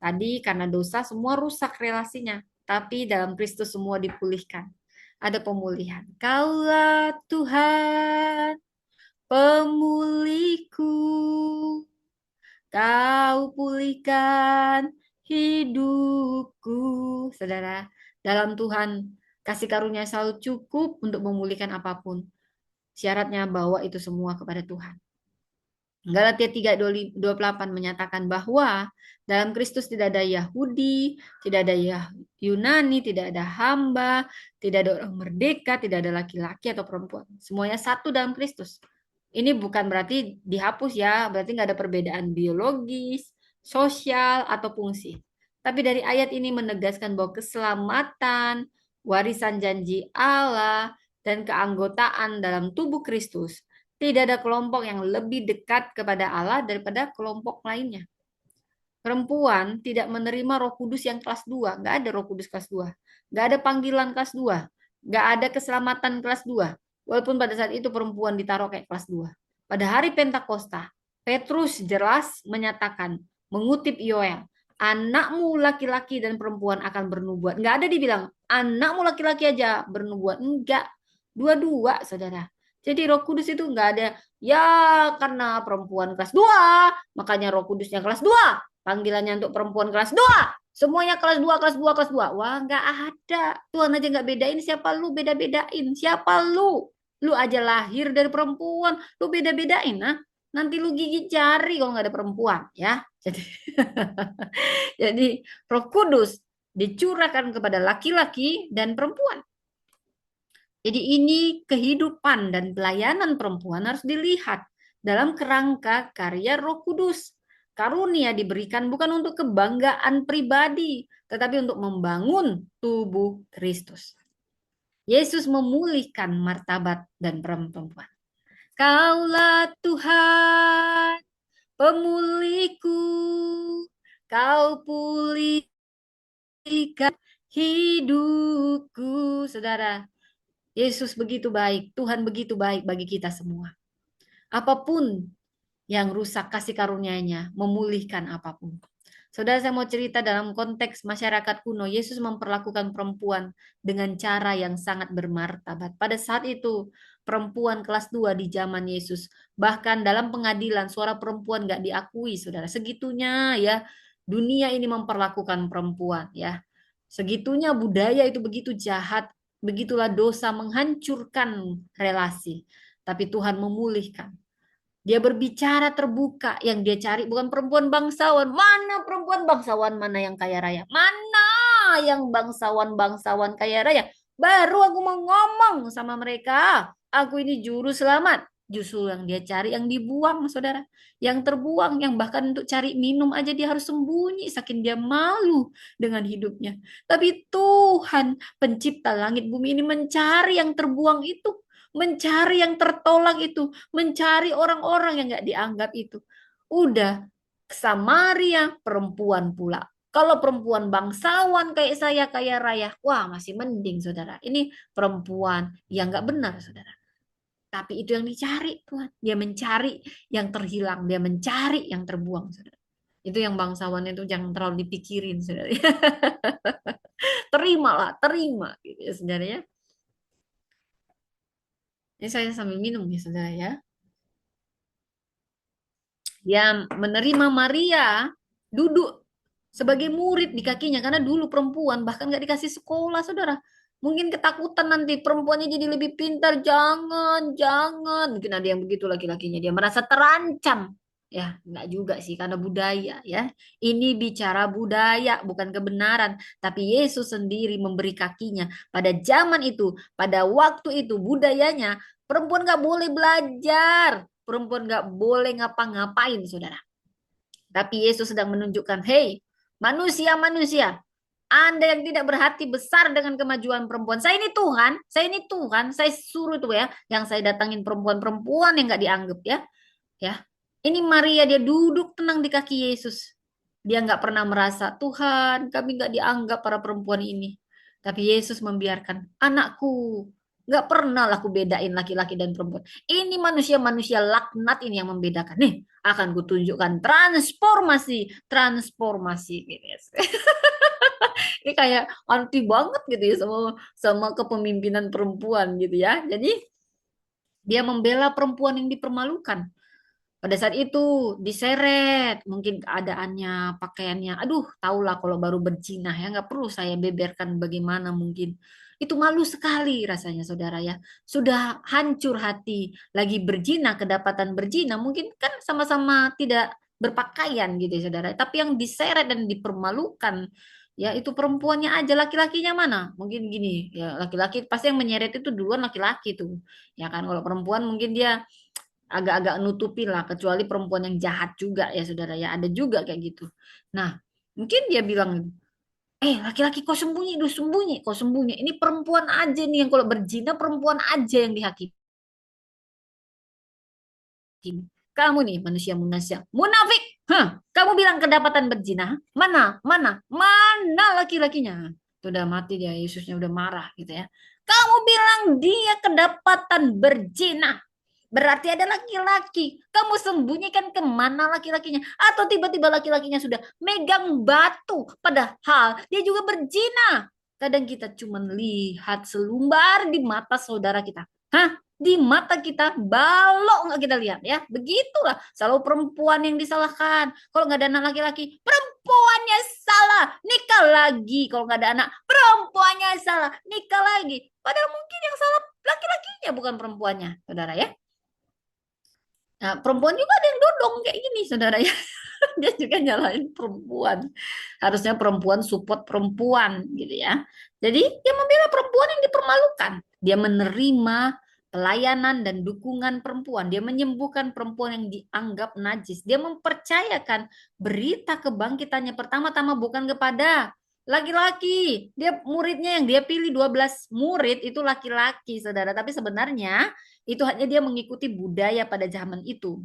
Tadi karena dosa semua rusak relasinya, tapi dalam Kristus semua dipulihkan. Ada pemulihan. Kaulah Tuhan, pemulihku. Kau pulihkan hidupku. Saudara, dalam Tuhan kasih karunia selalu cukup untuk memulihkan apapun. Syaratnya bawa itu semua kepada Tuhan. Galatia 3:28 menyatakan bahwa dalam Kristus tidak ada Yahudi, tidak ada Yunani, tidak ada hamba, tidak ada orang merdeka, tidak ada laki-laki atau perempuan. Semuanya satu dalam Kristus. Ini bukan berarti dihapus ya, berarti nggak ada perbedaan biologis, sosial, atau fungsi. Tapi dari ayat ini menegaskan bahwa keselamatan, warisan janji Allah, dan keanggotaan dalam tubuh Kristus tidak ada kelompok yang lebih dekat kepada Allah daripada kelompok lainnya. Perempuan tidak menerima Roh Kudus yang kelas 2. Nggak ada Roh Kudus kelas 2. Nggak ada panggilan kelas 2. Nggak ada keselamatan kelas 2. Walaupun pada saat itu perempuan ditaruh kayak kelas 2. Pada hari Pentakosta, Petrus jelas menyatakan, mengutip Yoel, anakmu laki-laki dan perempuan akan bernubuat. Nggak ada dibilang, anakmu laki-laki aja bernubuat. Enggak. Dua-dua, saudara. Jadi Roh Kudus itu nggak ada, ya karena perempuan kelas 2, makanya Roh Kudusnya kelas 2. Panggilannya untuk perempuan kelas 2. Semuanya kelas 2, kelas 2, kelas 2. Wah, nggak ada. Tuhan aja nggak bedain, siapa lu beda-bedain. Siapa lu? Lu aja lahir dari perempuan, lu beda-bedain. Nah, nanti lu gigit jari kalau nggak ada perempuan. Ya, jadi, jadi Roh Kudus dicurahkan kepada laki-laki dan perempuan. Jadi ini kehidupan dan pelayanan perempuan harus dilihat dalam kerangka karya Roh Kudus. Karunia diberikan bukan untuk kebanggaan pribadi, tetapi untuk membangun tubuh Kristus. Yesus memulihkan martabat dan perempuan. Kaulah Tuhan, pemulihku, kau pulihkan hidupku. Saudara, Yesus begitu baik, Tuhan begitu baik bagi kita semua. Apapun yang rusak, kasih karunia-Nya memulihkan apapun. Saudara, saya mau cerita dalam konteks masyarakat kuno, Yesus memperlakukan perempuan dengan cara yang sangat bermartabat. Pada saat itu, perempuan kelas 2 di zaman Yesus, bahkan dalam pengadilan suara perempuan gak diakui, saudara. Segitunya ya, dunia ini memperlakukan perempuan ya. Segitunya budaya itu begitu jahat. Begitulah dosa menghancurkan relasi. Tapi Tuhan memulihkan. Dia berbicara terbuka. Yang dia cari bukan perempuan bangsawan. Mana perempuan bangsawan? Mana yang kaya raya? Mana yang bangsawan-bangsawan kaya raya? Baru aku mau ngomong sama mereka. Aku ini juru selamat. Justru yang dia cari yang dibuang, saudara. Yang terbuang, yang bahkan untuk cari minum aja dia harus sembunyi. Saking dia malu dengan hidupnya. Tapi Tuhan pencipta langit bumi ini mencari yang terbuang itu. mencari yang tertolak itu, mencari orang-orang yang nggak dianggap itu. Udah, Samaria perempuan pula. Kalau perempuan bangsawan kayak saya, kaya raya, wah masih mending saudara. Ini perempuan yang nggak benar saudara. Tapi itu yang dicari Tuhan. Dia mencari yang terhilang, dia mencari yang terbuang saudara. Itu yang bangsawan itu jangan terlalu dipikirin saudara. Terimalah, terima gitu ya saudara ya. Ini saya sambil minum ya saudara ya. Dia menerima Maria duduk sebagai murid di kakinya karena dulu perempuan bahkan nggak dikasih sekolah saudara. Mungkin ketakutan nanti perempuannya jadi lebih pintar. Jangan, jangan. Mungkin ada yang begitu laki-lakinya. Dia merasa terancam. Ya, nggak juga sih karena budaya ya. Ini bicara budaya bukan kebenaran. Tapi Yesus sendiri memberi kakinya. Pada zaman itu, pada waktu itu budayanya perempuan nggak boleh belajar. Perempuan nggak boleh ngapa-ngapain, saudara. Tapi Yesus sedang menunjukkan, hey, manusia-manusia, Anda yang tidak berhati besar dengan kemajuan perempuan. Saya ini Tuhan, saya suruh itu ya, yang saya datangin perempuan-perempuan yang nggak dianggap ya. Ya, ini Maria dia duduk tenang di kaki Yesus. Dia nggak pernah merasa Tuhan, kami nggak dianggap para perempuan ini. Tapi Yesus membiarkan anakku. Nggak pernah lah aku bedain laki-laki dan perempuan. Ini manusia-manusia laknat ini yang membedakan. Nih, akan kutunjukkan transformasi, transformasi. Gitu ya. Ini kayak anti banget gitu ya sama sama kepemimpinan perempuan gitu ya. Jadi dia membela perempuan yang dipermalukan. Pada saat itu diseret, mungkin keadaannya, pakaiannya. Aduh, tahulah kalau baru berzina ya, nggak perlu saya beberkan bagaimana mungkin. Itu malu sekali rasanya saudara ya. Sudah hancur hati, lagi berzina, kedapatan berzina, mungkin kan sama-sama tidak berpakaian gitu ya saudara. Tapi yang diseret dan dipermalukan, ya itu perempuannya aja, laki-lakinya mana? Mungkin gini, ya laki-laki pasti yang menyeret itu duluan laki-laki tuh. Ya kan kalau perempuan mungkin dia agak-agak nutupin lah kecuali perempuan yang jahat juga ya saudara ya ada juga kayak gitu. Nah mungkin dia bilang laki-laki kau sembunyi lu sembunyi kau sembunyi ini perempuan aja nih yang kalau berzina perempuan aja yang dihakimi. Kamu nih manusia munafik. Kamu bilang kedapatan berzina. Mana laki-lakinya. Sudah mati dia, Yesusnya udah marah gitu ya. Kamu bilang dia kedapatan berzina. Berarti ada laki-laki. Kamu sembunyikan kemana laki-lakinya? Atau tiba-tiba laki-lakinya sudah megang batu. Padahal dia juga berzina. Kadang kita cuma lihat selumbar di mata saudara kita. Hah? Di mata kita balok nggak kita lihat ya. Begitulah. Selalu perempuan yang disalahkan. Kalau nggak ada anak laki-laki, perempuannya salah. Nikah lagi. Kalau nggak ada anak, perempuannya salah. Nikah lagi. Padahal mungkin yang salah laki-lakinya bukan perempuannya. Saudara ya. Nah, perempuan juga ada yang dodong kayak gini, saudara ya. Dia juga nyalain perempuan. Harusnya perempuan support perempuan, gitu ya. Jadi dia membela perempuan yang dipermalukan. Dia menerima pelayanan dan dukungan perempuan. Dia menyembuhkan perempuan yang dianggap najis. Dia mempercayakan berita kebangkitannya pertama-tama bukan kepada laki-laki. Dia muridnya yang dia pilih 12 murid itu laki-laki, saudara. Tapi sebenarnya itu hanya dia mengikuti budaya pada zaman itu.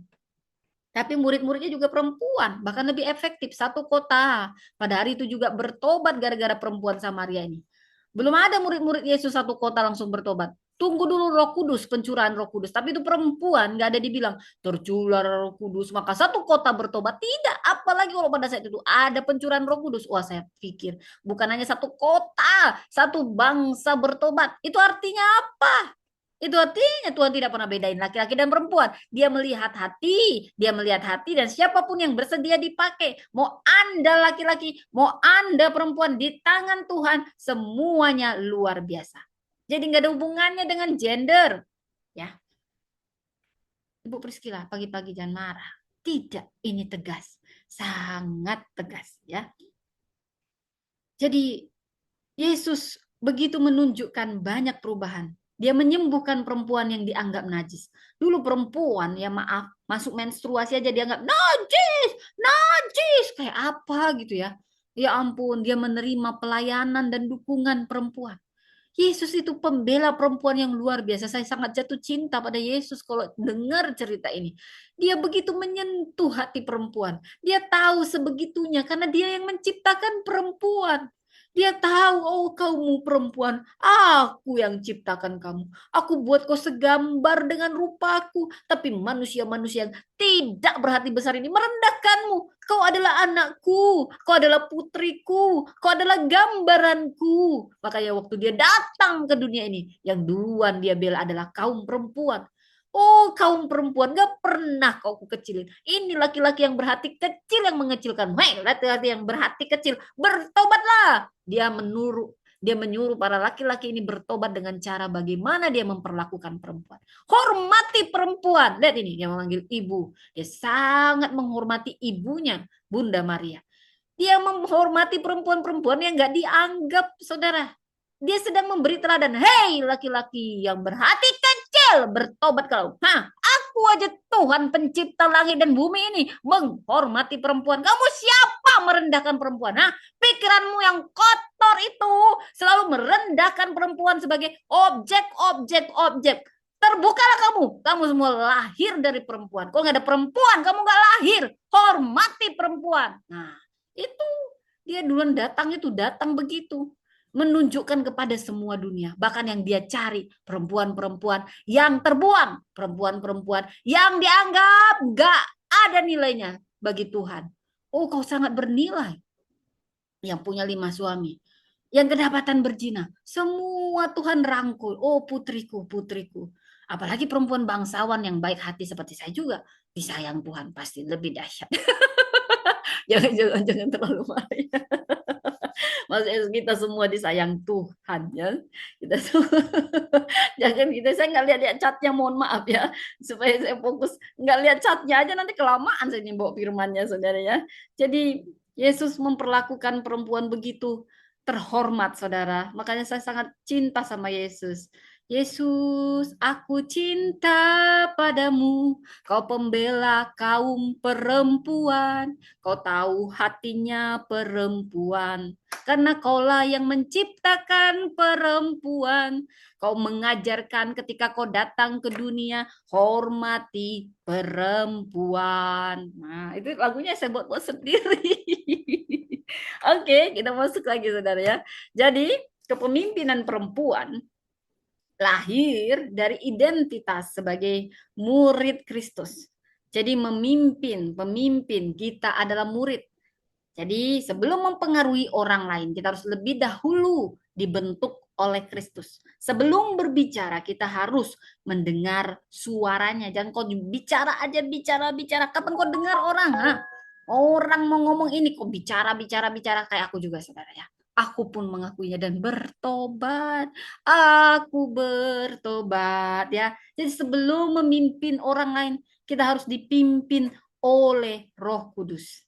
Tapi murid-muridnya juga perempuan, bahkan lebih efektif. Satu kota pada hari itu juga bertobat gara-gara perempuan Samaria ini. Belum ada murid-murid Yesus satu kota langsung bertobat. Tunggu dulu Roh Kudus, pencurahan Roh Kudus. Tapi itu perempuan, nggak ada dibilang tercurah Roh Kudus, maka satu kota bertobat. Tidak, apalagi kalau pada saat itu ada pencurahan Roh Kudus. Wah, saya pikir bukan hanya satu kota, satu bangsa bertobat. Itu artinya apa? Itu artinya Tuhan tidak pernah bedain laki-laki dan perempuan. Dia melihat hati dan siapapun yang bersedia dipakai. Mau Anda laki-laki, mau Anda perempuan di tangan Tuhan, semuanya luar biasa. Jadi nggak ada hubungannya dengan gender. Ya, Ibu Priscila, pagi-pagi jangan marah. Tidak, ini tegas. Sangat tegas ya. Jadi Yesus begitu menunjukkan banyak perubahan. Dia menyembuhkan perempuan yang dianggap najis. Dulu perempuan, ya maaf, masuk menstruasi aja dianggap najis, najis. Kayak apa gitu ya. Ya ampun, dia menerima pelayanan dan dukungan perempuan. Yesus itu pembela perempuan yang luar biasa. Saya sangat jatuh cinta pada Yesus kalau dengar cerita ini. Dia begitu menyentuh hati perempuan. Dia tahu sebegitunya karena dia yang menciptakan perempuan. Dia tahu, oh kamu perempuan, aku yang ciptakan kamu. Aku buat kau segambar dengan rupaku. Tapi manusia-manusia yang tidak berhati besar ini merendahkanmu. Kau adalah anakku, kau adalah putriku, kau adalah gambaranku. Makanya waktu dia datang ke dunia ini, yang duluan dia bela adalah kaum perempuan. Oh, kaum perempuan, gak pernah kau kecilin. Ini laki-laki yang berhati kecil yang mengecilkan. Hei, laki-laki yang berhati kecil, bertobatlah. Dia menyuruh para laki-laki ini bertobat dengan cara bagaimana dia memperlakukan perempuan. Hormati perempuan. Lihat ini, dia memanggil ibu. Dia sangat menghormati ibunya, Bunda Maria. Dia menghormati perempuan-perempuan yang gak dianggap, saudara. Dia sedang memberi teladan. Hei, laki-laki yang berhati kecil, bertobat kau. Hah, aku aja Tuhan pencipta langit dan bumi ini menghormati perempuan. Kamu siapa merendahkan perempuan? Hah? Pikiranmu yang kotor itu selalu merendahkan perempuan sebagai objek. Terbukalah kamu. Kamu semua lahir dari perempuan. Kalau nggak ada perempuan, kamu nggak lahir. Hormati perempuan. Nah, itu dia duluan datang itu datang begitu. Menunjukkan kepada semua dunia. Bahkan yang dia cari perempuan-perempuan yang terbuang. Perempuan-perempuan yang dianggap nggak ada nilainya bagi Tuhan. Oh, kau sangat bernilai. Yang punya 5 suami. Yang kedapatan berzina. Semua Tuhan rangkul. Oh putriku, putriku. Apalagi perempuan bangsawan yang baik hati seperti saya juga. Disayang Tuhan pasti lebih dahsyat. Jangan terlalu marah. Maksudnya kita semua disayang Tuhan ya. Kita semua. Jangan kita saya nggak lihat catnya, mohon maaf ya. Supaya saya fokus nggak lihat catnya aja nanti kelamaan saya nih bawa firmannya saudara ya. Jadi Yesus memperlakukan perempuan begitu terhormat saudara. Makanya saya sangat cinta sama Yesus. Yesus, aku cinta padamu, kau pembela kaum perempuan, kau tahu hatinya perempuan, karena kaulah yang menciptakan perempuan, kau mengajarkan ketika kau datang ke dunia, hormati perempuan. Nah, itu lagunya saya buat-buat sendiri. Oke, kita masuk lagi saudara ya. Jadi, kepemimpinan perempuan lahir dari identitas sebagai murid Kristus. Jadi pemimpin kita adalah murid. Jadi sebelum mempengaruhi orang lain, kita harus lebih dahulu dibentuk oleh Kristus. Sebelum berbicara, kita harus mendengar suaranya. Jangan kau bicara aja, bicara. Kapan kau dengar orang? Ha? Orang mau ngomong ini, kok bicara kayak aku juga, saudara ya. Aku pun mengakuinya dan bertobat. Aku bertobat ya. Jadi sebelum memimpin orang lain, kita harus dipimpin oleh Roh Kudus.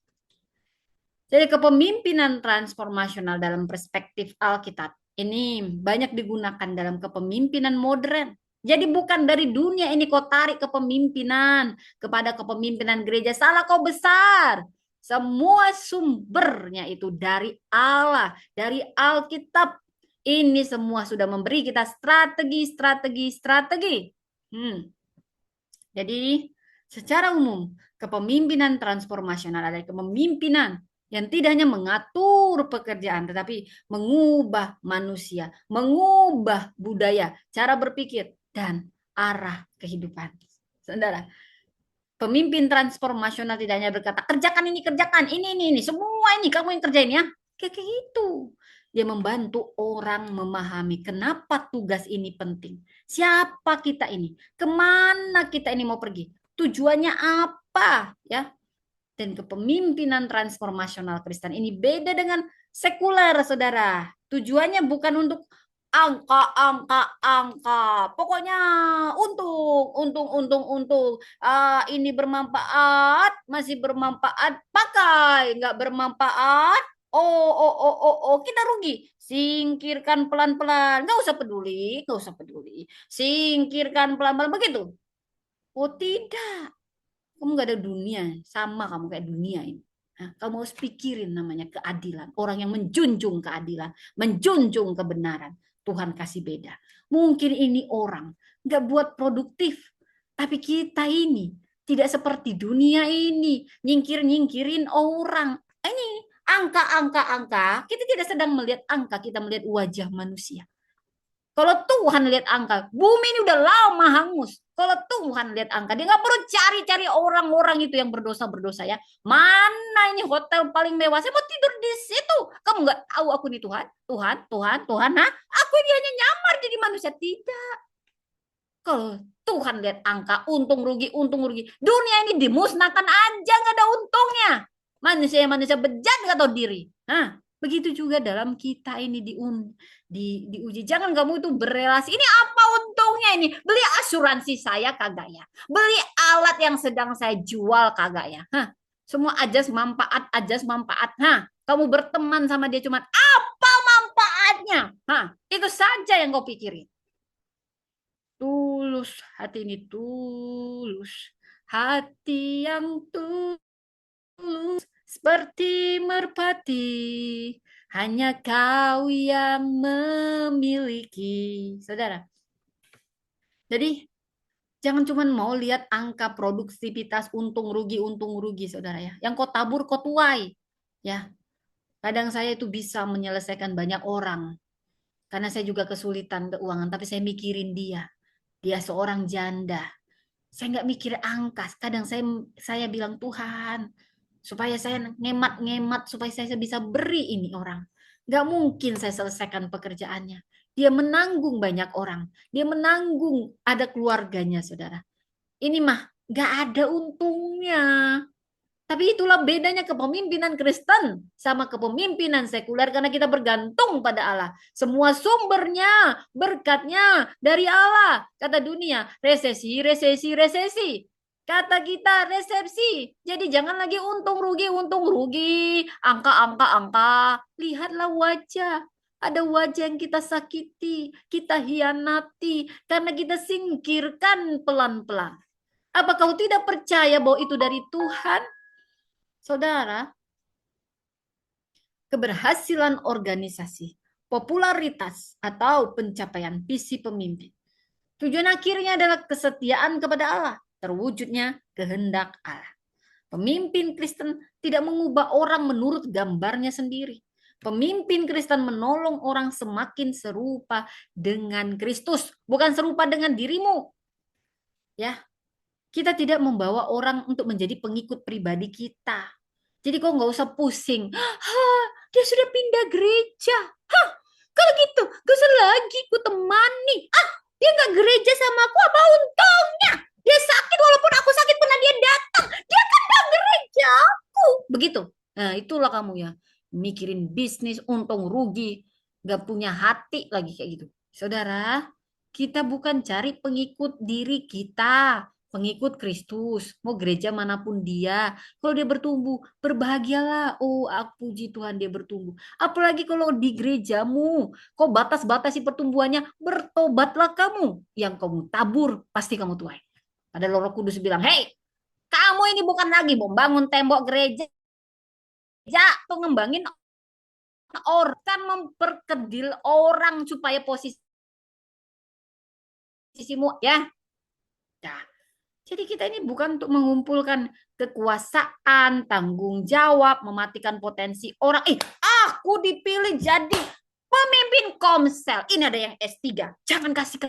Jadi kepemimpinan transformasional dalam perspektif Alkitab ini banyak digunakan dalam kepemimpinan modern. Jadi bukan dari dunia ini kau tarik kepemimpinan kepada kepemimpinan gereja. Salah kau besar. Semua sumbernya itu dari Allah, dari Alkitab. Ini semua sudah memberi kita strategi. Jadi secara umum kepemimpinan transformasional adalah kepemimpinan yang tidak hanya mengatur pekerjaan, tetapi mengubah manusia, mengubah budaya, cara berpikir, dan arah kehidupan. Saudara, pemimpin transformasional tidak hanya berkata, kerjakan ini, semua ini kamu yang kerjain ya. Kayak gitu. Dia membantu orang memahami kenapa tugas ini penting. Siapa kita ini? Kemana kita ini mau pergi? Tujuannya apa? Ya, dan kepemimpinan transformasional Kristen ini beda dengan sekuler, saudara. Tujuannya bukan untuk angka. Pokoknya untung. Ini bermanfaat, masih bermanfaat, pakai. Nggak bermanfaat, kita rugi. Singkirkan pelan-pelan. Nggak usah peduli. Singkirkan pelan-pelan, begitu. Oh tidak. Kamu gak ada dunia, sama kamu kayak dunia ini. Nah, kamu harus pikirin namanya keadilan. Orang yang menjunjung keadilan, menjunjung kebenaran. Tuhan kasih beda. Mungkin ini orang nggak buat produktif, tapi kita ini tidak seperti dunia ini, nyingkirin orang. Ini angka, kita tidak sedang melihat angka, kita melihat wajah manusia. Kalau Tuhan lihat angka, bumi ini udah lama hangus. Kalau Tuhan lihat angka, dia nggak perlu cari-cari orang-orang itu yang berdosa-berdosa ya. Mana ini hotel paling mewah? Saya mau tidur di situ. Kamu nggak tahu aku nih Tuhan? Tuhan, nah? Aku ini hanya nyamar jadi manusia. Tidak. Kalau Tuhan lihat angka, untung rugi. Dunia ini dimusnahkan aja, nggak ada untungnya. Manusia bejat nggak tahu diri. Hah? Begitu juga dalam kita ini diuji. Jangan kamu itu berelasi. Ini apa untungnya ini? Beli asuransi saya kagak ya? Beli alat yang sedang saya jual kagak ya? Hah? Semua ajas manfaat. Hah? Kamu berteman sama dia cuma apa manfaatnya? Hah? Itu saja yang kau pikirin. Tulus, hati ini tulus. Hati yang tulus seperti merpati. Hanya kau yang memiliki. Saudara, jadi jangan cuma mau lihat angka produktivitas untung rugi, saudara ya. Yang kau tabur kau tuai. Ya, kadang saya itu bisa menyelesaikan banyak orang. Karena saya juga kesulitan keuangan, tapi saya mikirin dia. Dia seorang janda. Saya nggak mikir angka. Kadang saya bilang Tuhan, supaya saya ngemat-ngemat, supaya saya bisa beri ini orang. Nggak mungkin saya selesaikan pekerjaannya. Dia menanggung banyak orang. Dia menanggung ada keluarganya, saudara. Ini mah nggak ada untungnya. Tapi itulah bedanya kepemimpinan Kristen sama kepemimpinan sekuler karena kita bergantung pada Allah. Semua sumbernya, berkatnya dari Allah. Kata dunia, resesi, resesi, resesi. Kata kita resepsi. Jadi jangan lagi untung rugi. Angka. Lihatlah wajah. Ada wajah yang kita sakiti, kita hianati, karena kita singkirkan pelan-pelan. Apa kau tidak percaya bahwa itu dari Tuhan? Saudara, keberhasilan organisasi, popularitas, atau pencapaian visi pemimpin. Tujuan akhirnya adalah kesetiaan kepada Allah, terwujudnya kehendak Allah. Pemimpin Kristen tidak mengubah orang menurut gambarnya sendiri. Pemimpin Kristen menolong orang semakin serupa dengan Kristus, bukan serupa dengan dirimu. Ya, kita tidak membawa orang untuk menjadi pengikut pribadi kita. Jadi kok nggak usah pusing. Hah, dia sudah pindah gereja. Hah, kalau gitu gak usah lagi ku temani. Ah, dia nggak gereja sama aku, apa untungnya? Dia sakit walaupun aku sakit pernah dia datang. Dia kan gak gereja aku. Begitu. Nah itulah kamu ya. Mikirin bisnis untung rugi. Gak punya hati lagi kayak gitu. Saudara, kita bukan cari pengikut diri kita, pengikut Kristus, mau gereja manapun dia. Kalau dia bertumbuh, berbahagialah. Oh, aku puji Tuhan dia bertumbuh. Apalagi kalau di gerejamu, kok batas-batasi pertumbuhannya, bertobatlah kamu. Yang kamu tabur, pasti kamu tuai. Ada Roh Kudus bilang, hei, kamu ini bukan lagi membangun tembok gereja, tuh ngembangin orang, kan memperkedil orang supaya posisimu, ya. Nah, jadi kita ini bukan untuk mengumpulkan kekuasaan, tanggung jawab, mematikan potensi orang. Aku dipilih jadi pemimpin Komsel. Ini ada yang S3. Jangan kasih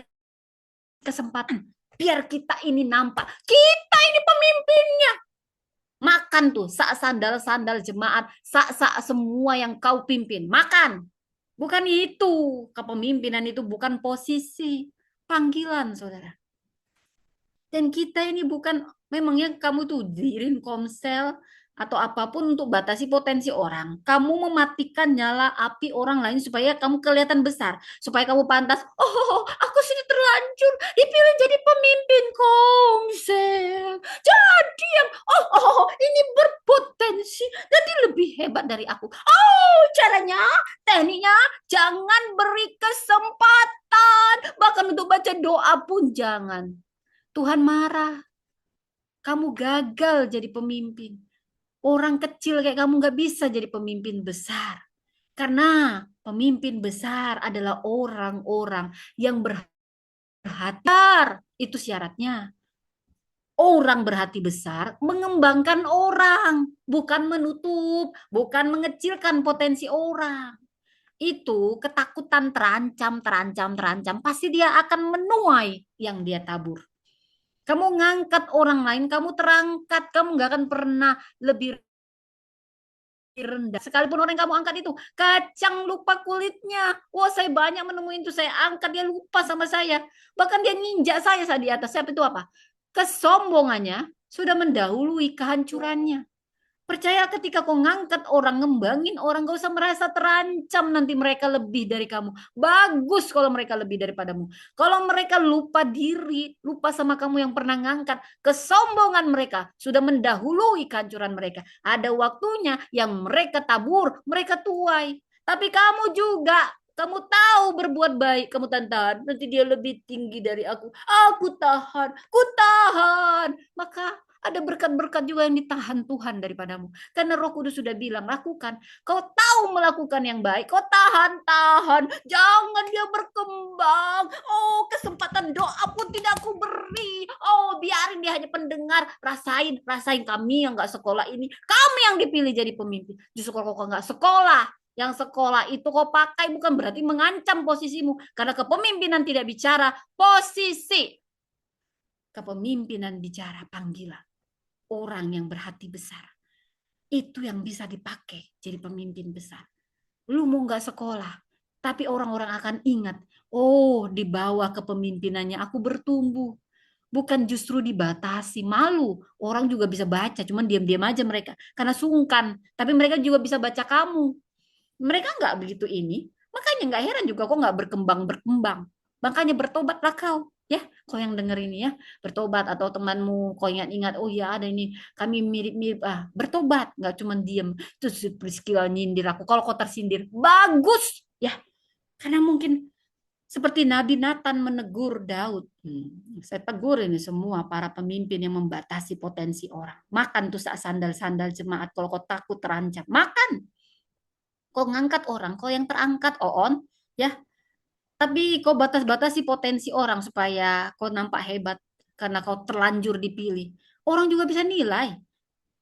kesempatan. Biar kita ini nampak. Kita ini pemimpinnya. Makan tuh, sak sandal-sandal jemaat, sak semua yang kau pimpin. Makan. Bukan itu. Kepemimpinan itu bukan posisi. Panggilan, saudara. Dan kita ini bukan, memangnya kamu tuh diriin Komsel atau apapun untuk batasi potensi orang. Kamu mematikan nyala api orang lain supaya kamu kelihatan besar. Supaya kamu pantas, oh aku sudah terlanjur dipilih jadi pemimpin Komsel. Jadi yang, ini berpotensi, jadi lebih hebat dari aku. Oh caranya, tekniknya, jangan beri kesempatan. Bahkan untuk baca doa pun jangan. Tuhan marah. Kamu gagal jadi pemimpin. Orang kecil kayak kamu gak bisa jadi pemimpin besar. Karena pemimpin besar adalah orang-orang yang berhati. Itu syaratnya. Orang berhati besar mengembangkan orang, bukan menutup, bukan mengecilkan potensi orang. Itu ketakutan terancam, terancam, terancam. Pasti dia akan menuai yang dia tabur. Kamu ngangkat orang lain, kamu terangkat, kamu nggak akan pernah lebih rendah. Sekalipun orang yang kamu angkat itu kacang lupa kulitnya. Wah, saya banyak menemui itu. Saya angkat, dia lupa sama saya. Bahkan dia nginjak saya saat di atas. Siapa itu apa? Kesombongannya sudah mendahului kehancurannya. Percaya ketika kau ngangkat orang, ngembangin orang, gak usah merasa terancam nanti mereka lebih dari kamu. Bagus kalau mereka lebih daripadamu. Kalau mereka lupa diri, lupa sama kamu yang pernah ngangkat, kesombongan mereka sudah mendahului kehancuran mereka. Ada waktunya yang mereka tabur, mereka tuai. Tapi kamu juga, kamu tahu berbuat baik, kamu tahan, nanti dia lebih tinggi dari aku. Aku tahan, ku tahan. Maka ada berkat-berkat juga yang ditahan Tuhan daripadamu. Karena Roh Kudus sudah bilang, lakukan. Kau tahu melakukan yang baik, kau tahan-tahan. Jangan dia berkembang. Oh, kesempatan doa pun tidak aku beri. Oh, biarin dia hanya pendengar. Rasain, rasain kami yang gak sekolah ini. Kami yang dipilih jadi pemimpin. Justru kalau kau gak sekolah, yang sekolah itu kau pakai bukan berarti mengancam posisimu. Karena kepemimpinan tidak bicara posisi. Kepemimpinan bicara panggilan. Orang yang berhati besar. Itu yang bisa dipakai jadi pemimpin besar. Lu mau nggak sekolah, tapi orang-orang akan ingat, oh di bawah kepemimpinannya aku bertumbuh. Bukan justru dibatasi, malu. Orang juga bisa baca, cuman diam-diam aja mereka. Karena sungkan, tapi mereka juga bisa baca kamu. Mereka nggak begitu ini, makanya nggak heran juga kok nggak berkembang-berkembang. Makanya bertobatlah kau, ya. Kau yang denger ini ya, bertobat atau temanmu kau ingat-ingat, oh ya ada ini, kami mirip-mirip, bertobat, nggak cuma diem. Terus si Priscilla nyindir aku, kalau kau tersindir, bagus, ya. Karena mungkin seperti Nabi Nathan menegur Daud. Saya tegur ini semua para pemimpin yang membatasi potensi orang. Makan tuh sandal-sandal jemaat, kalau kau takut terancam, makan. Kau ngangkat orang, kau yang terangkat, on, ya. Tapi kau batas-batasi potensi orang supaya kau nampak hebat karena kau terlanjur dipilih. Orang juga bisa nilai.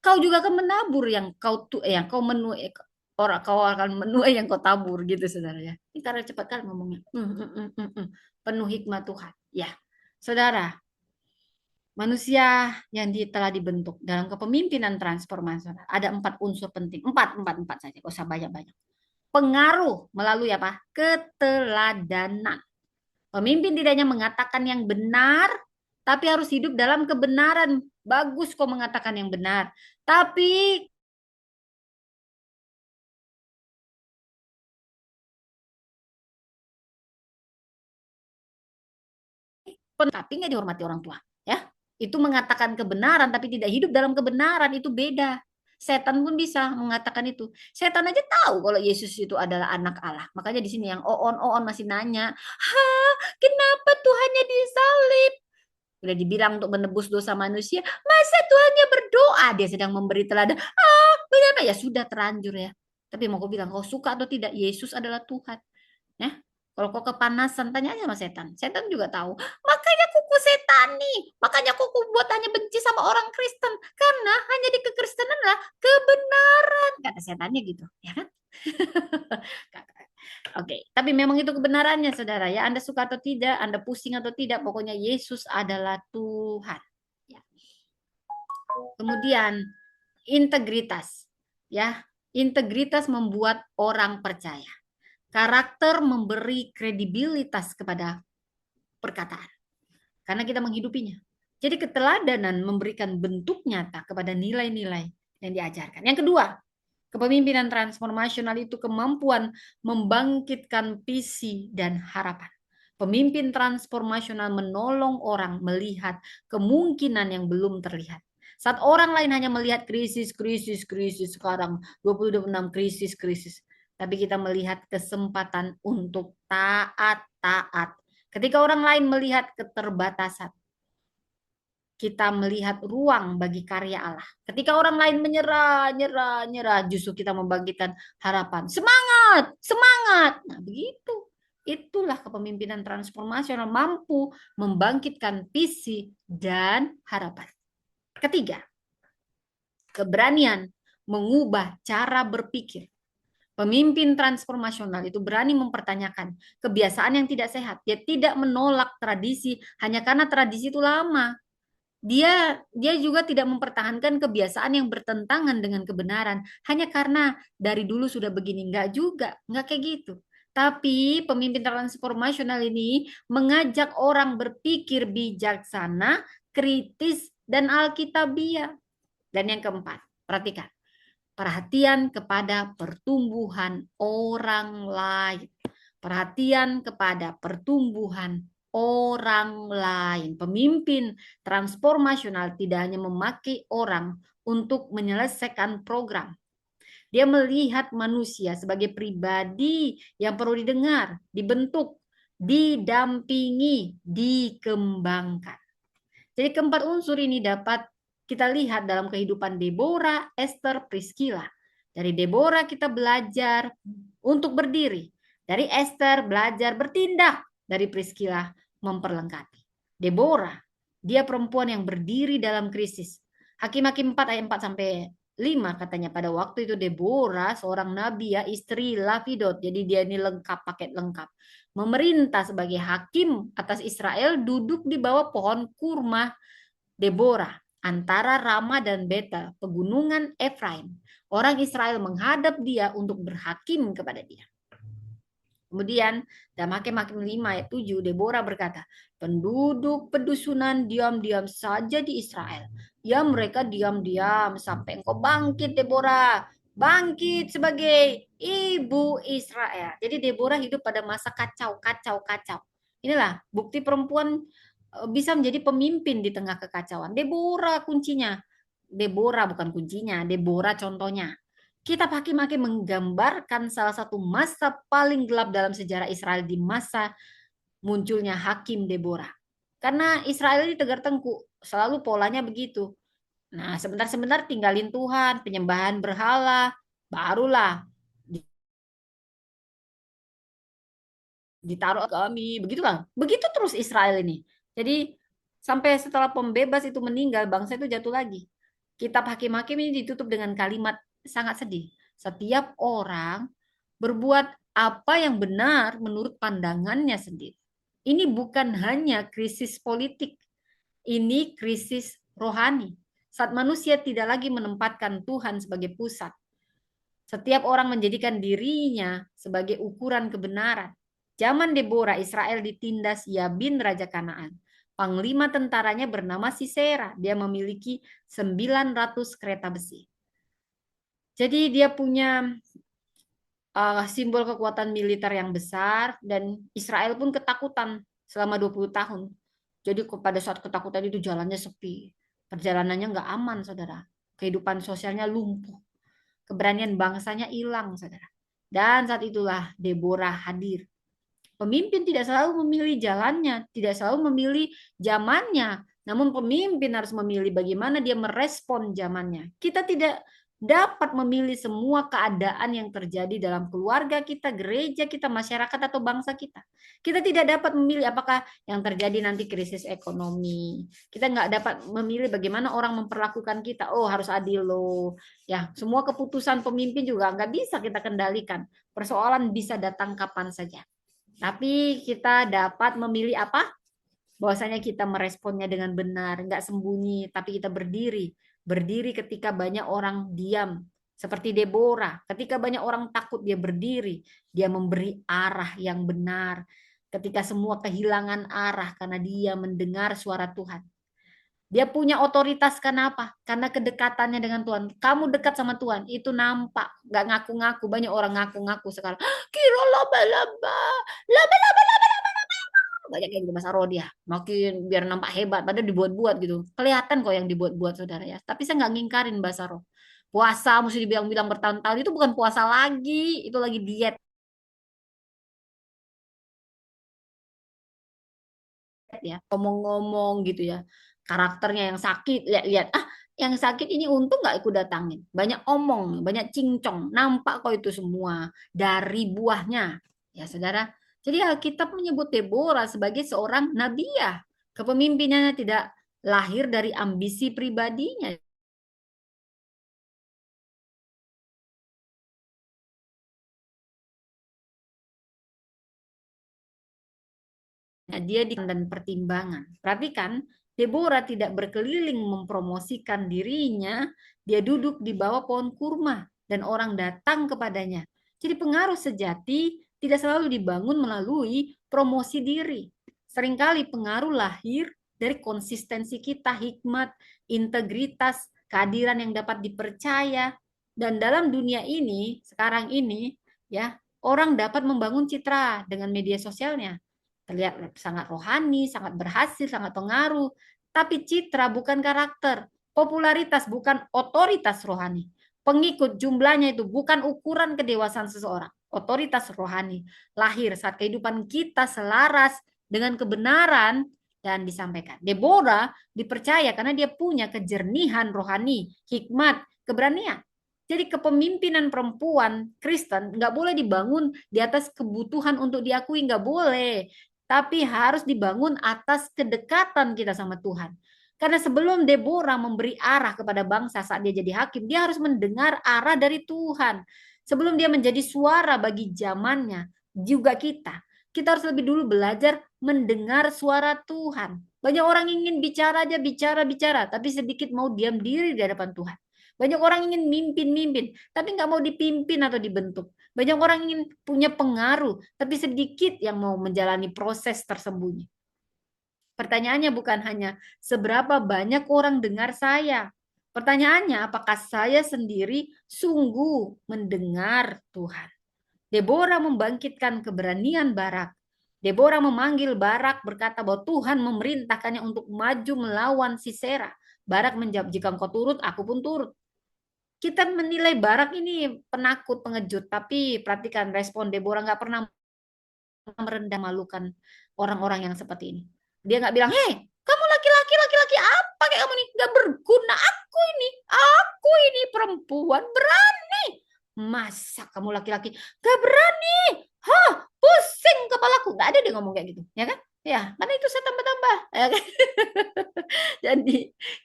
Kau juga akan menabur yang yang kau menuai orang kau akan menuai yang kau tabur gitu saudara ya. Ini karena cepat kan ngomongnya. Penuh hikmat Tuhan. Ya, saudara, manusia yang telah dibentuk dalam kepemimpinan transformasional ada 4 unsur penting. Empat saja, gak usah banyak-banyak. Pengaruh melalui apa? Keteladanan. Pemimpin tidak hanya mengatakan yang benar, tapi harus hidup dalam kebenaran. Bagus kok mengatakan yang benar. Tapi nggak dihormati orang tua, ya. Itu mengatakan kebenaran tapi tidak hidup dalam kebenaran, itu beda. Setan pun bisa mengatakan itu. Setan aja tahu kalau Yesus itu adalah anak Allah. Makanya di sini yang on masih nanya, "Hah, kenapa Tuhannya disalib?" Udah dibilang untuk menebus dosa manusia, masa Tuhannya berdoa, dia sedang memberi teladan. Kenapa ya sudah terlanjur ya. Tapi mau aku bilang, kau suka atau tidak, Yesus adalah Tuhan. Ya, kalau kau kepanasan, tanya aja sama setan. Setan juga tahu. Makanya kuku setani. Makanya kuku buat hanya benci sama orang Kristen. Karena hanya di kekristenan adalah kebenaran. Kata setannya gitu. Ya kan? Oke, tapi memang itu kebenarannya, saudara. Ya, Anda suka atau tidak, Anda pusing atau tidak, pokoknya Yesus adalah Tuhan. Ya. Kemudian integritas, ya, integritas membuat orang percaya. Karakter memberi kredibilitas kepada perkataan, karena kita menghidupinya. Jadi keteladanan memberikan bentuk nyata kepada nilai-nilai yang diajarkan. Yang kedua, kepemimpinan transformasional itu kemampuan membangkitkan visi dan harapan. Pemimpin transformasional menolong orang melihat kemungkinan yang belum terlihat. Saat orang lain hanya melihat krisis, krisis, krisis, sekarang 2026 krisis, krisis. Tapi kita melihat kesempatan untuk taat, taat. Ketika orang lain melihat keterbatasan, kita melihat ruang bagi karya Allah. Ketika orang lain menyerah, nyerah, nyerah, justru kita membangkitkan harapan. Semangat, semangat. Nah, begitu. Itulah kepemimpinan transformasional mampu membangkitkan visi dan harapan. Ketiga, keberanian mengubah cara berpikir. Pemimpin transformasional itu berani mempertanyakan kebiasaan yang tidak sehat. Dia tidak menolak tradisi hanya karena tradisi itu lama. Dia juga tidak mempertahankan kebiasaan yang bertentangan dengan kebenaran hanya karena dari dulu sudah begini. Enggak juga, enggak kayak gitu. Tapi pemimpin transformasional ini mengajak orang berpikir bijaksana, kritis, dan alkitabiah. Dan yang keempat, perhatikan, perhatian kepada pertumbuhan orang lain. Perhatian kepada pertumbuhan orang lain. Pemimpin transformasional tidak hanya memakai orang untuk menyelesaikan program. Dia melihat manusia sebagai pribadi yang perlu didengar, dibentuk, didampingi, dikembangkan. Jadi keempat unsur ini dapat kita lihat dalam kehidupan Deborah, Esther, Priscilla. Dari Deborah kita belajar untuk berdiri. Dari Esther belajar bertindak. Dari Priscilla memperlengkapi. Deborah, dia perempuan yang berdiri dalam krisis. Hakim-Hakim 4 ayat 4 sampai 5 katanya pada waktu itu Deborah seorang nabi ya, istri Lapidot. Jadi dia ini lengkap, paket lengkap. Memerintah sebagai hakim atas Israel duduk di bawah pohon kurma Deborah antara Rama dan Betel, pegunungan Efraim. Orang Israel menghadap dia untuk berhakim kepada dia. Kemudian dalam Hakim-Hakim 5 ayat 7, Deborah berkata, penduduk pedusunan diam-diam saja di Israel. Ya mereka diam-diam sampai engkau bangkit Deborah. Bangkit sebagai ibu Israel. Jadi Deborah hidup pada masa kacau, kacau, kacau. Inilah bukti perempuan bisa menjadi pemimpin di tengah kekacauan. Deborah kuncinya. Deborah bukan kuncinya, Deborah contohnya. Kitab Hakim-Hakim menggambarkan salah satu masa paling gelap dalam sejarah Israel di masa munculnya Hakim Deborah. Karena Israel ini tegar tengkuk, selalu polanya begitu. Nah, sebentar-sebentar tinggalin Tuhan, penyembahan berhala, barulah ditaruh kami, begitu kan? Begitu terus Israel ini. Jadi sampai setelah pembebas itu meninggal, bangsa itu jatuh lagi. Kitab Hakim-Hakim ini ditutup dengan kalimat sangat sedih. Setiap orang berbuat apa yang benar menurut pandangannya sendiri. Ini bukan hanya krisis politik, ini krisis rohani. Saat manusia tidak lagi menempatkan Tuhan sebagai pusat, setiap orang menjadikan dirinya sebagai ukuran kebenaran. Zaman Deborah, Israel ditindas Yabin, Raja Kanaan. Panglima tentaranya bernama Sisera. Dia memiliki 900 kereta besi. Jadi dia punya simbol kekuatan militer yang besar dan Israel pun ketakutan selama 20 tahun. Jadi pada saat ketakutan itu jalannya sepi. Perjalanannya nggak aman, saudara. Kehidupan sosialnya lumpuh. Keberanian bangsanya hilang, saudara. Dan saat itulah Deborah hadir. Pemimpin tidak selalu memilih jalannya, tidak selalu memilih zamannya, namun pemimpin harus memilih bagaimana dia merespon zamannya. Kita tidak dapat memilih semua keadaan yang terjadi dalam keluarga kita, gereja kita, masyarakat atau bangsa kita. Kita tidak dapat memilih apakah yang terjadi nanti krisis ekonomi. Kita nggak dapat memilih bagaimana orang memperlakukan kita. Oh harus adil loh. Ya semua keputusan pemimpin juga nggak bisa kita kendalikan. Persoalan bisa datang kapan saja. Tapi kita dapat memilih apa? Bahwasanya kita meresponnya dengan benar, nggak sembunyi, tapi kita berdiri. Berdiri ketika banyak orang diam. Seperti Deborah, ketika banyak orang takut dia berdiri. Dia memberi arah yang benar. Ketika semua kehilangan arah karena dia mendengar suara Tuhan. Dia punya otoritas kenapa? Karena kedekatannya dengan Tuhan. Kamu dekat sama Tuhan, itu nampak. Gak ngaku-ngaku, banyak orang ngaku-ngaku sekarang. Kira laba-laba, laba-laba, banyak kayak gitu Mas Arodi ya. Makin biar nampak hebat, padahal dibuat-buat gitu. Kelihatan kok yang dibuat-buat saudara ya. Tapi saya nggak ngingkarin Mbak Saro. Puasa mesti dibilang-bilang bertahun-tahun itu bukan puasa lagi, itu lagi diet ya. Ngomong-ngomong gitu ya. karakternya yang sakit, lihat-lihat, yang sakit ini untung nggak aku datangin. Banyak omong, banyak cincong, nampak kok itu semua dari buahnya. Ya, saudara. Jadi Alkitab menyebut Deborah sebagai seorang nabiah. Kepemimpinannya tidak lahir dari ambisi pribadinya. Dia dan pertimbangan. Perhatikan, Deborah tidak berkeliling mempromosikan dirinya, dia duduk di bawah pohon kurma dan orang datang kepadanya. Jadi pengaruh sejati tidak selalu dibangun melalui promosi diri. Seringkali pengaruh lahir dari konsistensi kita, hikmat, integritas, kehadiran yang dapat dipercaya. Dan dalam dunia ini, sekarang ini, ya, orang dapat membangun citra dengan media sosialnya, terlihat sangat rohani, sangat berhasil, sangat pengaruh. Tapi citra bukan karakter. Popularitas bukan otoritas rohani. Pengikut jumlahnya itu bukan ukuran kedewasaan seseorang. Otoritas rohani lahir saat kehidupan kita selaras dengan kebenaran dan disampaikan. Deborah dipercaya karena dia punya kejernihan rohani, hikmat, keberanian. Jadi kepemimpinan perempuan Kristen nggak boleh dibangun di atas kebutuhan untuk diakui, nggak boleh. Tapi harus dibangun atas kedekatan kita sama Tuhan. Karena sebelum Deborah memberi arah kepada bangsa saat dia jadi hakim, dia harus mendengar arah dari Tuhan. Sebelum dia menjadi suara bagi zamannya, juga kita. Kita harus lebih dulu belajar mendengar suara Tuhan. Banyak orang ingin bicara aja, bicara, tapi sedikit mau diam diri di hadapan Tuhan. Banyak orang ingin mimpin, tapi nggak mau dipimpin atau dibentuk. Banyak orang ingin punya pengaruh, tapi sedikit yang mau menjalani proses tersembunyi. Pertanyaannya bukan hanya seberapa banyak orang dengar saya. Pertanyaannya, apakah saya sendiri sungguh mendengar Tuhan? Deborah membangkitkan keberanian Barak. Deborah memanggil Barak berkata bahwa Tuhan memerintahkannya untuk maju melawan Sisera. Barak menjawab, jika engkau turut, aku pun turut. Kita menilai Barak ini penakut, pengejut, tapi perhatikan respon Deborah, nggak pernah merendah malukan orang-orang yang seperti ini. Dia nggak bilang, hei, kamu laki-laki apa kayak kamu nih, nggak berguna. Aku ini perempuan berani. Masa kamu laki-laki nggak berani? Hah, pusing kepalaku. Nggak ada dia ngomong kayak gitu, ya kan? Ya, karena itu saya tambah-tambah. Ya kan? Jadi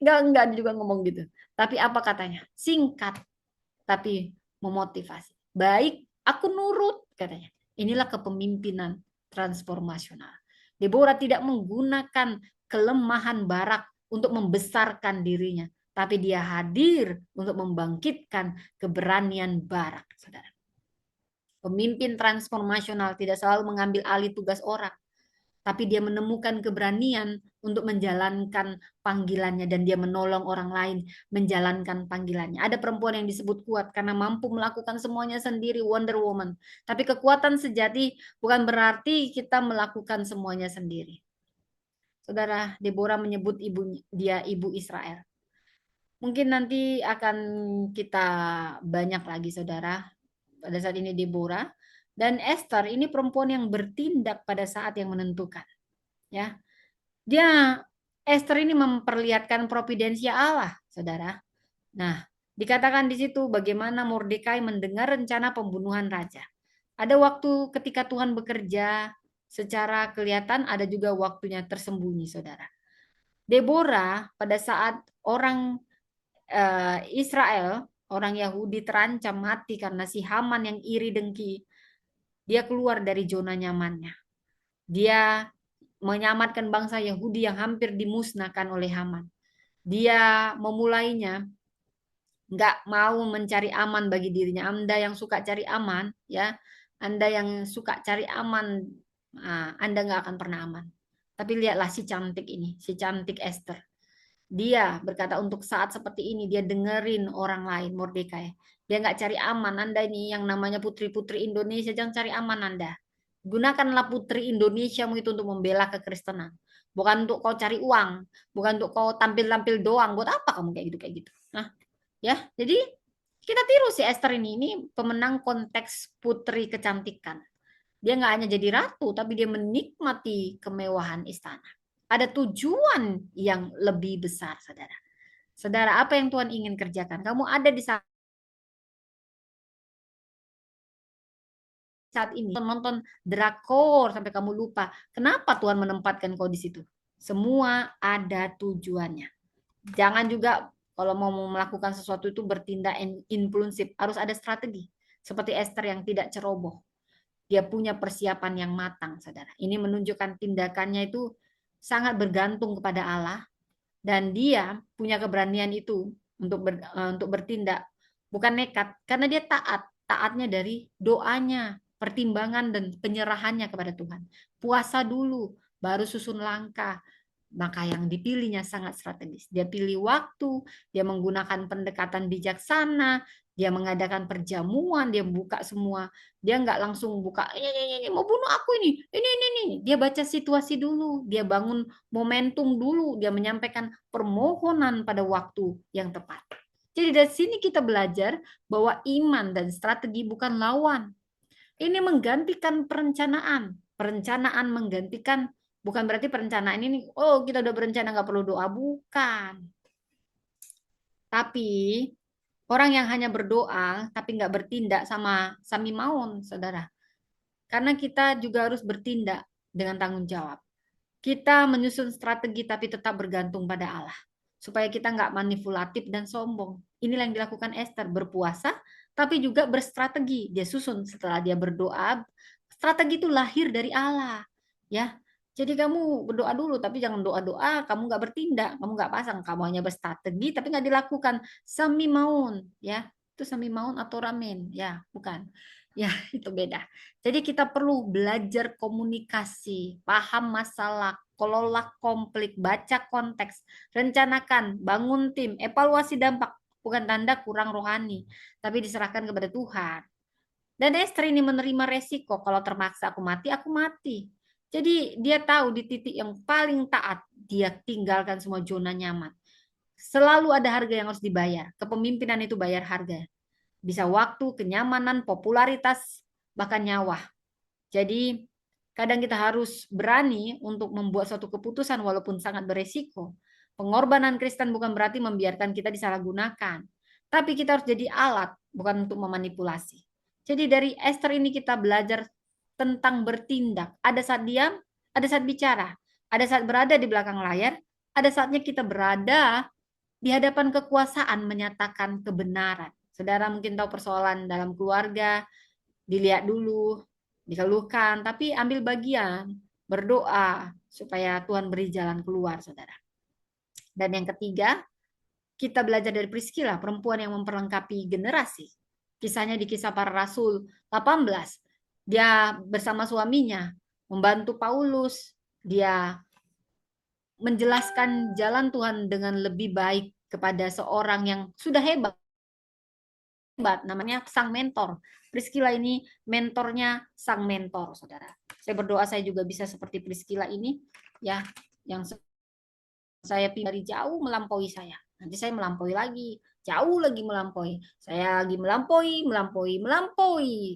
nggak juga ngomong gitu. Tapi apa katanya? Singkat, tapi memotivasi. Baik, aku nurut katanya. Inilah kepemimpinan transformasional. Deborah tidak menggunakan kelemahan Barak untuk membesarkan dirinya, tapi dia hadir untuk membangkitkan keberanian Barak, saudara. Pemimpin transformasional tidak selalu mengambil alih tugas orang, tapi dia menemukan keberanian untuk menjalankan panggilannya dan dia menolong orang lain menjalankan panggilannya. Ada perempuan yang disebut kuat karena mampu melakukan semuanya sendiri, Wonder Woman. Tapi kekuatan sejati bukan berarti kita melakukan semuanya sendiri. Saudara, Deborah menyebut dia ibu Israel. Mungkin nanti akan kita banyak lagi, saudara. Pada saat ini Deborah dan Esther ini perempuan yang bertindak pada saat yang menentukan. Ya, dia Esther ini memperlihatkan providensia Allah, saudara. Nah, dikatakan di situ bagaimana Mordekai mendengar rencana pembunuhan raja. Ada waktu ketika Tuhan bekerja secara kelihatan, ada juga waktunya tersembunyi, saudara. Deborah pada saat orang Israel, orang Yahudi terancam mati karena si Haman yang iri dengki, dia keluar dari zona nyamannya. Dia menyelamatkan bangsa Yahudi yang hampir dimusnahkan oleh Haman. Dia memulainya nggak mau mencari aman bagi dirinya. Anda yang suka cari aman, ya, Anda yang suka cari aman, Anda nggak akan pernah aman. Tapi lihatlah si cantik ini, si cantik Esther. Dia berkata untuk saat seperti ini dia dengerin orang lain, Mordekai. Dia nggak cari aman. Anda ini yang namanya putri-putri Indonesia, jangan cari aman Anda. Gunakanlah putri Indonesia itu untuk membela kekristenan. Bukan untuk kau cari uang, bukan untuk kau tampil-tampil doang. Buat apa kamu kayak gitu? Nah, ya, jadi kita tiru si Esther ini pemenang konteks putri kecantikan. Dia nggak hanya jadi ratu, tapi dia menikmati kemewahan istana. Ada tujuan yang lebih besar, saudara. Saudara, apa yang Tuhan ingin kerjakan? Kamu ada di saat ini nonton drakor sampai kamu lupa. Kenapa Tuhan menempatkan kau di situ? Semua ada tujuannya. Jangan juga kalau mau melakukan sesuatu itu bertindak impulsif, harus ada strategi. Seperti Esther yang tidak ceroboh. Dia punya persiapan yang matang, saudara. Ini menunjukkan tindakannya itu sangat bergantung kepada Allah dan dia punya keberanian itu untuk bertindak, bukan nekat karena dia taatnya dari doanya, pertimbangan dan penyerahannya kepada Tuhan. Puasa dulu baru susun langkah. Maka yang dipilihnya sangat strategis. Dia pilih waktu, dia menggunakan pendekatan bijaksana, dia mengadakan perjamuan, dia buka semua. Dia nggak langsung buka, ini mau bunuh aku ini. Dia baca situasi dulu, dia bangun momentum dulu, dia menyampaikan permohonan pada waktu yang tepat. Jadi dari sini kita belajar bahwa iman dan strategi bukan lawan. Ini menggantikan perencanaan. Perencanaan menggantikan, bukan berarti perencanaan ini, oh kita udah berencana nggak perlu doa, bukan. Tapi orang yang hanya berdoa tapi nggak bertindak sama sami maun, saudara. Karena kita juga harus bertindak dengan tanggung jawab. Kita menyusun strategi tapi tetap bergantung pada Allah. Supaya kita nggak manipulatif dan sombong. Inilah yang dilakukan Esther, berpuasa tapi juga berstrategi. Dia susun setelah dia berdoa, strategi itu lahir dari Allah. Ya, jadi kamu berdoa dulu, tapi jangan doa-doa, kamu nggak bertindak, kamu nggak pasang, kamu hanya berstrategi, tapi nggak dilakukan. Sami maun, ya, itu sami maun atau ramen, ya, bukan. Ya, itu beda. Jadi kita perlu belajar komunikasi, paham masalah, kelola konflik, baca konteks, rencanakan, bangun tim, evaluasi dampak, bukan tanda kurang rohani, tapi diserahkan kepada Tuhan. Dan Esther ini menerima resiko, kalau termaksa aku mati, aku mati. Jadi dia tahu di titik yang paling taat, dia tinggalkan semua zona nyaman. Selalu ada harga yang harus dibayar. Kepemimpinan itu bayar harga. Bisa waktu, kenyamanan, popularitas, bahkan nyawa. Jadi kadang kita harus berani untuk membuat suatu keputusan walaupun sangat beresiko. Pengorbanan Kristen bukan berarti membiarkan kita disalahgunakan. Tapi kita harus jadi alat, bukan untuk memanipulasi. Jadi dari Esther ini kita belajar tentang bertindak. Ada saat diam, ada saat bicara. Ada saat berada di belakang layar, ada saatnya kita berada di hadapan kekuasaan menyatakan kebenaran. Saudara mungkin tahu persoalan dalam keluarga, dilihat dulu, dikeluhkan, tapi ambil bagian, berdoa supaya Tuhan beri jalan keluar, saudara. Dan yang ketiga, kita belajar dari Priscilla, perempuan yang memperlengkapi generasi. Kisahnya di Kisah Para Rasul 18. Dia bersama suaminya membantu Paulus, dia menjelaskan jalan Tuhan dengan lebih baik kepada seorang yang sudah hebat, namanya sang mentor. Priscilla ini mentornya sang mentor, saudara. Saya berdoa saya juga bisa seperti Priscilla ini, ya, yang saya dari jauh melampaui saya. Nanti saya melampaui lagi, jauh lagi melampaui. Saya lagi melampaui.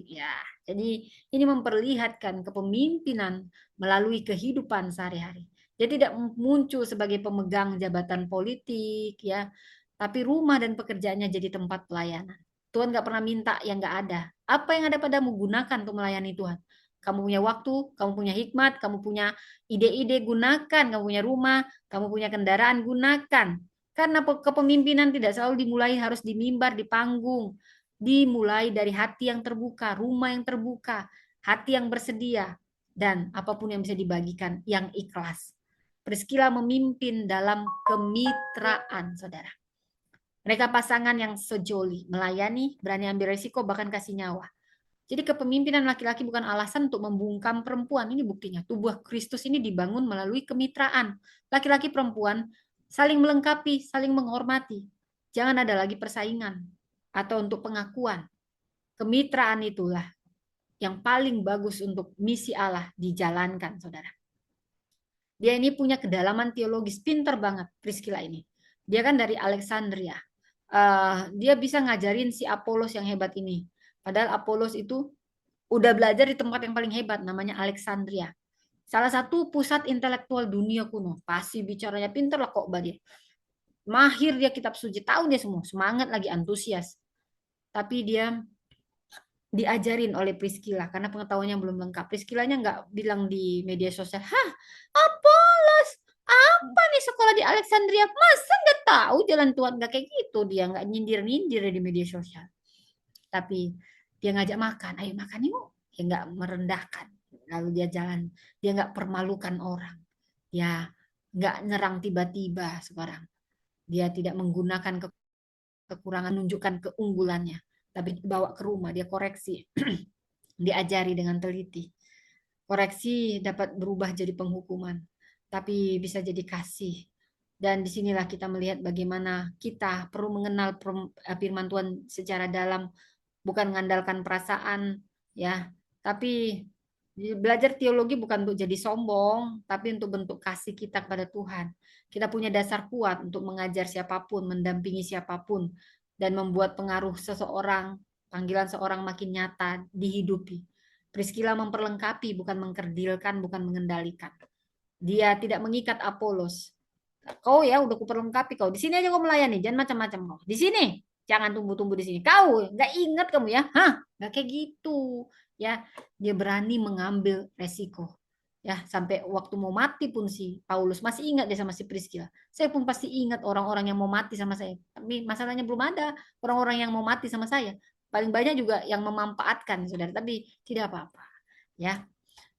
Ya, jadi ini memperlihatkan kepemimpinan melalui kehidupan sehari-hari. Dia tidak muncul sebagai pemegang jabatan politik, ya, tapi rumah dan pekerjaannya jadi tempat pelayanan. Tuhan nggak pernah minta yang nggak ada. Apa yang ada padamu gunakan untuk melayani Tuhan. Kamu punya waktu, kamu punya hikmat, kamu punya ide-ide, gunakan. Kamu punya rumah, kamu punya kendaraan, gunakan. Karena kepemimpinan tidak selalu dimulai harus di mimbar, di panggung. Dimulai dari hati yang terbuka, rumah yang terbuka, hati yang bersedia, dan apapun yang bisa dibagikan, yang ikhlas. Priscilla memimpin dalam kemitraan, saudara. Mereka pasangan yang sejoli, melayani, berani ambil resiko, bahkan kasih nyawa. Jadi kepemimpinan laki-laki bukan alasan untuk membungkam perempuan. Ini buktinya. Tubuh Kristus ini dibangun melalui kemitraan. Laki-laki perempuan saling melengkapi, saling menghormati. Jangan ada lagi persaingan atau untuk pengakuan. Kemitraan itulah yang paling bagus untuk misi Allah dijalankan, saudara. Dia ini punya kedalaman teologis, pinter banget Priscilla ini. Dia kan dari Alexandria. Dia bisa ngajarin si Apolos yang hebat ini. Padahal Apolos itu udah belajar di tempat yang paling hebat, namanya Alexandria. Salah satu pusat intelektual dunia kuno. Pasti bicaranya pinter lah kok dia. Mahir dia kitab suci, tahu dia semua. Semangat lagi, antusias. Tapi dia diajarin oleh Priscilla karena pengetahuannya belum lengkap. Priscillanya nggak bilang di media sosial, hah, Apolos, apa nih sekolah di Alexandria? Masa nggak tahu jalan Tuhan? Nggak kayak gitu, dia nggak nyindir-nyindir di media sosial. Tapi dia ngajak makan, ayo makan yuk. Dia nggak merendahkan. Lalu dia jalan, dia nggak permalukan orang. Dia nggak nyerang tiba-tiba sekarang. Dia tidak menggunakan kekurangan, menunjukkan keunggulannya. Tapi bawa ke rumah, dia koreksi. Diajari dengan teliti. Koreksi dapat berubah jadi penghukuman, tapi bisa jadi kasih. Dan disinilah kita melihat bagaimana kita perlu mengenal firman Tuhan secara dalam, bukan mengandalkan perasaan, ya. Tapi belajar teologi bukan untuk jadi sombong, tapi untuk bentuk kasih kita kepada Tuhan. Kita punya dasar kuat untuk mengajar siapapun, mendampingi siapapun, dan membuat pengaruh seseorang, panggilan seorang makin nyata dihidupi. Priscilla memperlengkapi, bukan mengkerdilkan, bukan mengendalikan. Dia tidak mengikat Apolos. Kau ya udah kuperlengkapi kau. Di sini aja kau melayani, jangan macam-macam kau. Di sini, jangan tumbuh-tumbuh di sini. Kau nggak ingat kamu ya? Hah? Nggak kayak gitu. Ya, dia berani mengambil resiko. Ya, sampai waktu mau mati pun si Paulus masih ingat dia sama si Priscilla. Saya pun pasti ingat orang-orang yang mau mati sama saya. Tapi masalahnya belum ada orang-orang yang mau mati sama saya. Paling banyak juga yang memanfaatkan, saudara. Tapi tidak apa-apa. Ya,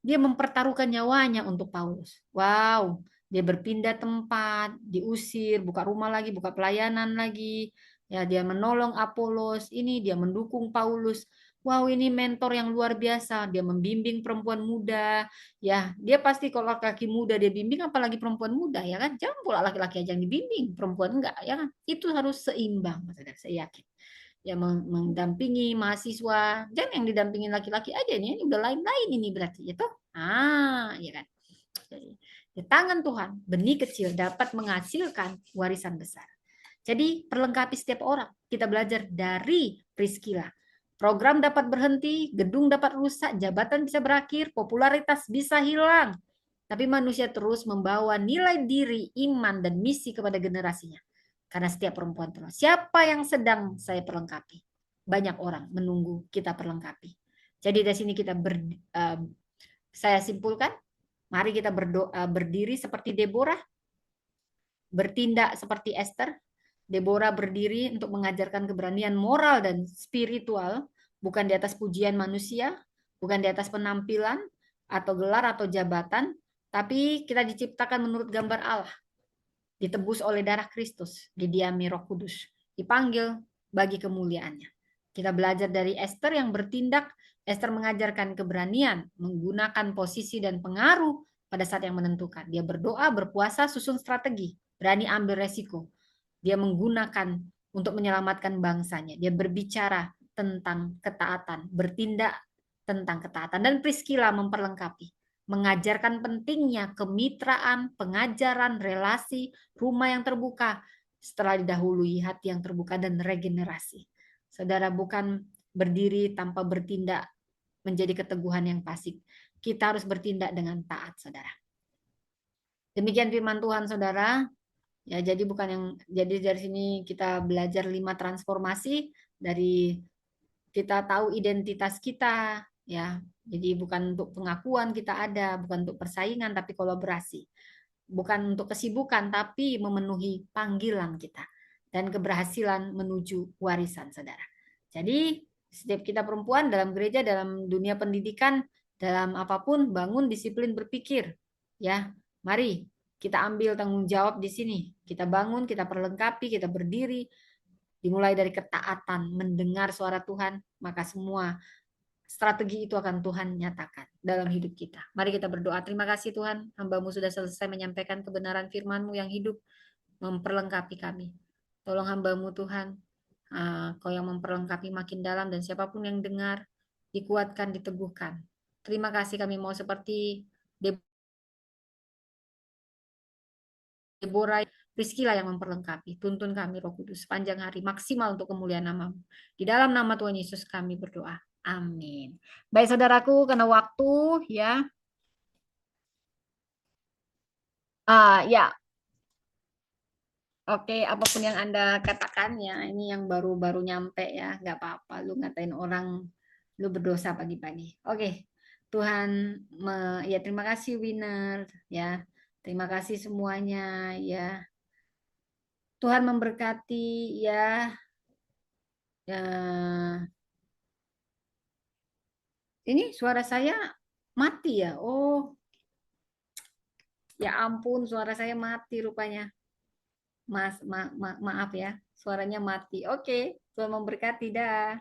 dia mempertaruhkan nyawanya untuk Paulus. Wow, dia berpindah tempat, diusir, buka rumah lagi, buka pelayanan lagi. Ya, dia menolong Apolos, ini dia mendukung Paulus. Wow, ini mentor yang luar biasa. Dia membimbing perempuan muda. Ya, dia pasti kalau laki-laki muda dia bimbing, apalagi perempuan muda, ya kan? Jangan pula laki-laki aja yang dibimbing, perempuan enggak, ya kan? Itu harus seimbang, saudara. Saya yakin ya mendampingi mahasiswa, jangan yang didampingin laki-laki aja nih, ini udah lain-lain ini berarti ya toh. Ya kan. Jadi, di tangan Tuhan benih kecil dapat menghasilkan warisan besar. Jadi perlengkapi setiap orang. Kita belajar dari Priscilla. Program dapat berhenti, gedung dapat rusak, jabatan bisa berakhir, popularitas bisa hilang. Tapi manusia terus membawa nilai diri, iman, dan misi kepada generasinya. Karena setiap perempuan terus. Siapa yang sedang saya perlengkapi? Banyak orang menunggu kita perlengkapi. Jadi dari sini kita saya simpulkan, mari kita berdoa, berdiri seperti Deborah, bertindak seperti Esther. Deborah berdiri untuk mengajarkan keberanian moral dan spiritual, bukan di atas pujian manusia, bukan di atas penampilan atau gelar atau jabatan, tapi kita diciptakan menurut gambar Allah, ditebus oleh darah Kristus, didiami Roh Kudus, dipanggil bagi kemuliaannya. Kita belajar dari Esther yang bertindak. Esther mengajarkan keberanian, menggunakan posisi dan pengaruh pada saat yang menentukan. Dia berdoa, berpuasa, susun strategi, berani ambil resiko. Dia menggunakan untuk menyelamatkan bangsanya. Dia berbicara tentang ketaatan, bertindak tentang ketaatan. Dan Priscilla memperlengkapi, mengajarkan pentingnya kemitraan, pengajaran, relasi, rumah yang terbuka setelah didahului hati yang terbuka dan regenerasi. Saudara, bukan berdiri tanpa bertindak menjadi keteguhan yang pasif. Kita harus bertindak dengan taat, saudara. Demikian firman Tuhan, saudara. Ya, jadi bukan yang jadi dari sini kita belajar 5 transformasi, dari kita tahu identitas kita, ya. Jadi bukan untuk pengakuan kita ada, bukan untuk persaingan tapi kolaborasi. Bukan untuk kesibukan tapi memenuhi panggilan kita dan keberhasilan menuju warisan, saudara. Jadi setiap kita perempuan dalam gereja, dalam dunia pendidikan, dalam apapun, bangun disiplin berpikir, ya. Mari kita ambil tanggung jawab di sini. Kita bangun, kita perlengkapi, kita berdiri. Dimulai dari ketaatan, mendengar suara Tuhan, maka semua strategi itu akan Tuhan nyatakan dalam hidup kita. Mari kita berdoa. Terima kasih Tuhan, hamba-Mu sudah selesai menyampaikan kebenaran firman-Mu yang hidup, memperlengkapi kami. Tolong hamba-Mu Tuhan, Kau yang memperlengkapi makin dalam, dan siapapun yang dengar, dikuatkan, diteguhkan. Terima kasih, kami mau seperti Deborah, Priscilla yang memperlengkapi. Tuntun kami Roh Kudus sepanjang hari, maksimal untuk kemuliaan nama-Mu. Di dalam nama Tuhan Yesus kami berdoa. Amin. Baik saudaraku, karena waktu ya, Ya, oke, apapun yang Anda katakan ya, ini yang baru-baru nyampe ya, nggak apa-apa. Lu ngatain orang, lu berdosa pagi-pagi. Oke, Tuhan, ya terima kasih winner, ya, terima kasih semuanya, ya. Tuhan memberkati, ya. Ini suara saya mati ya. Oh, ya ampun, suara saya mati rupanya. Maaf ya, suaranya mati. Oke, Tuhan memberkati, dah.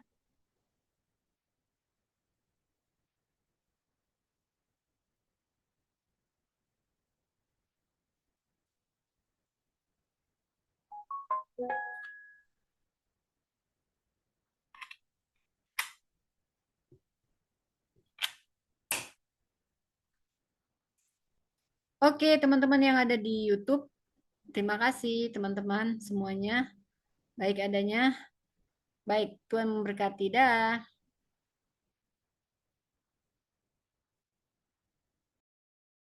Oke, teman-teman yang ada di YouTube, terima kasih teman-teman semuanya. Baik adanya, baik Tuhan memberkati, dah.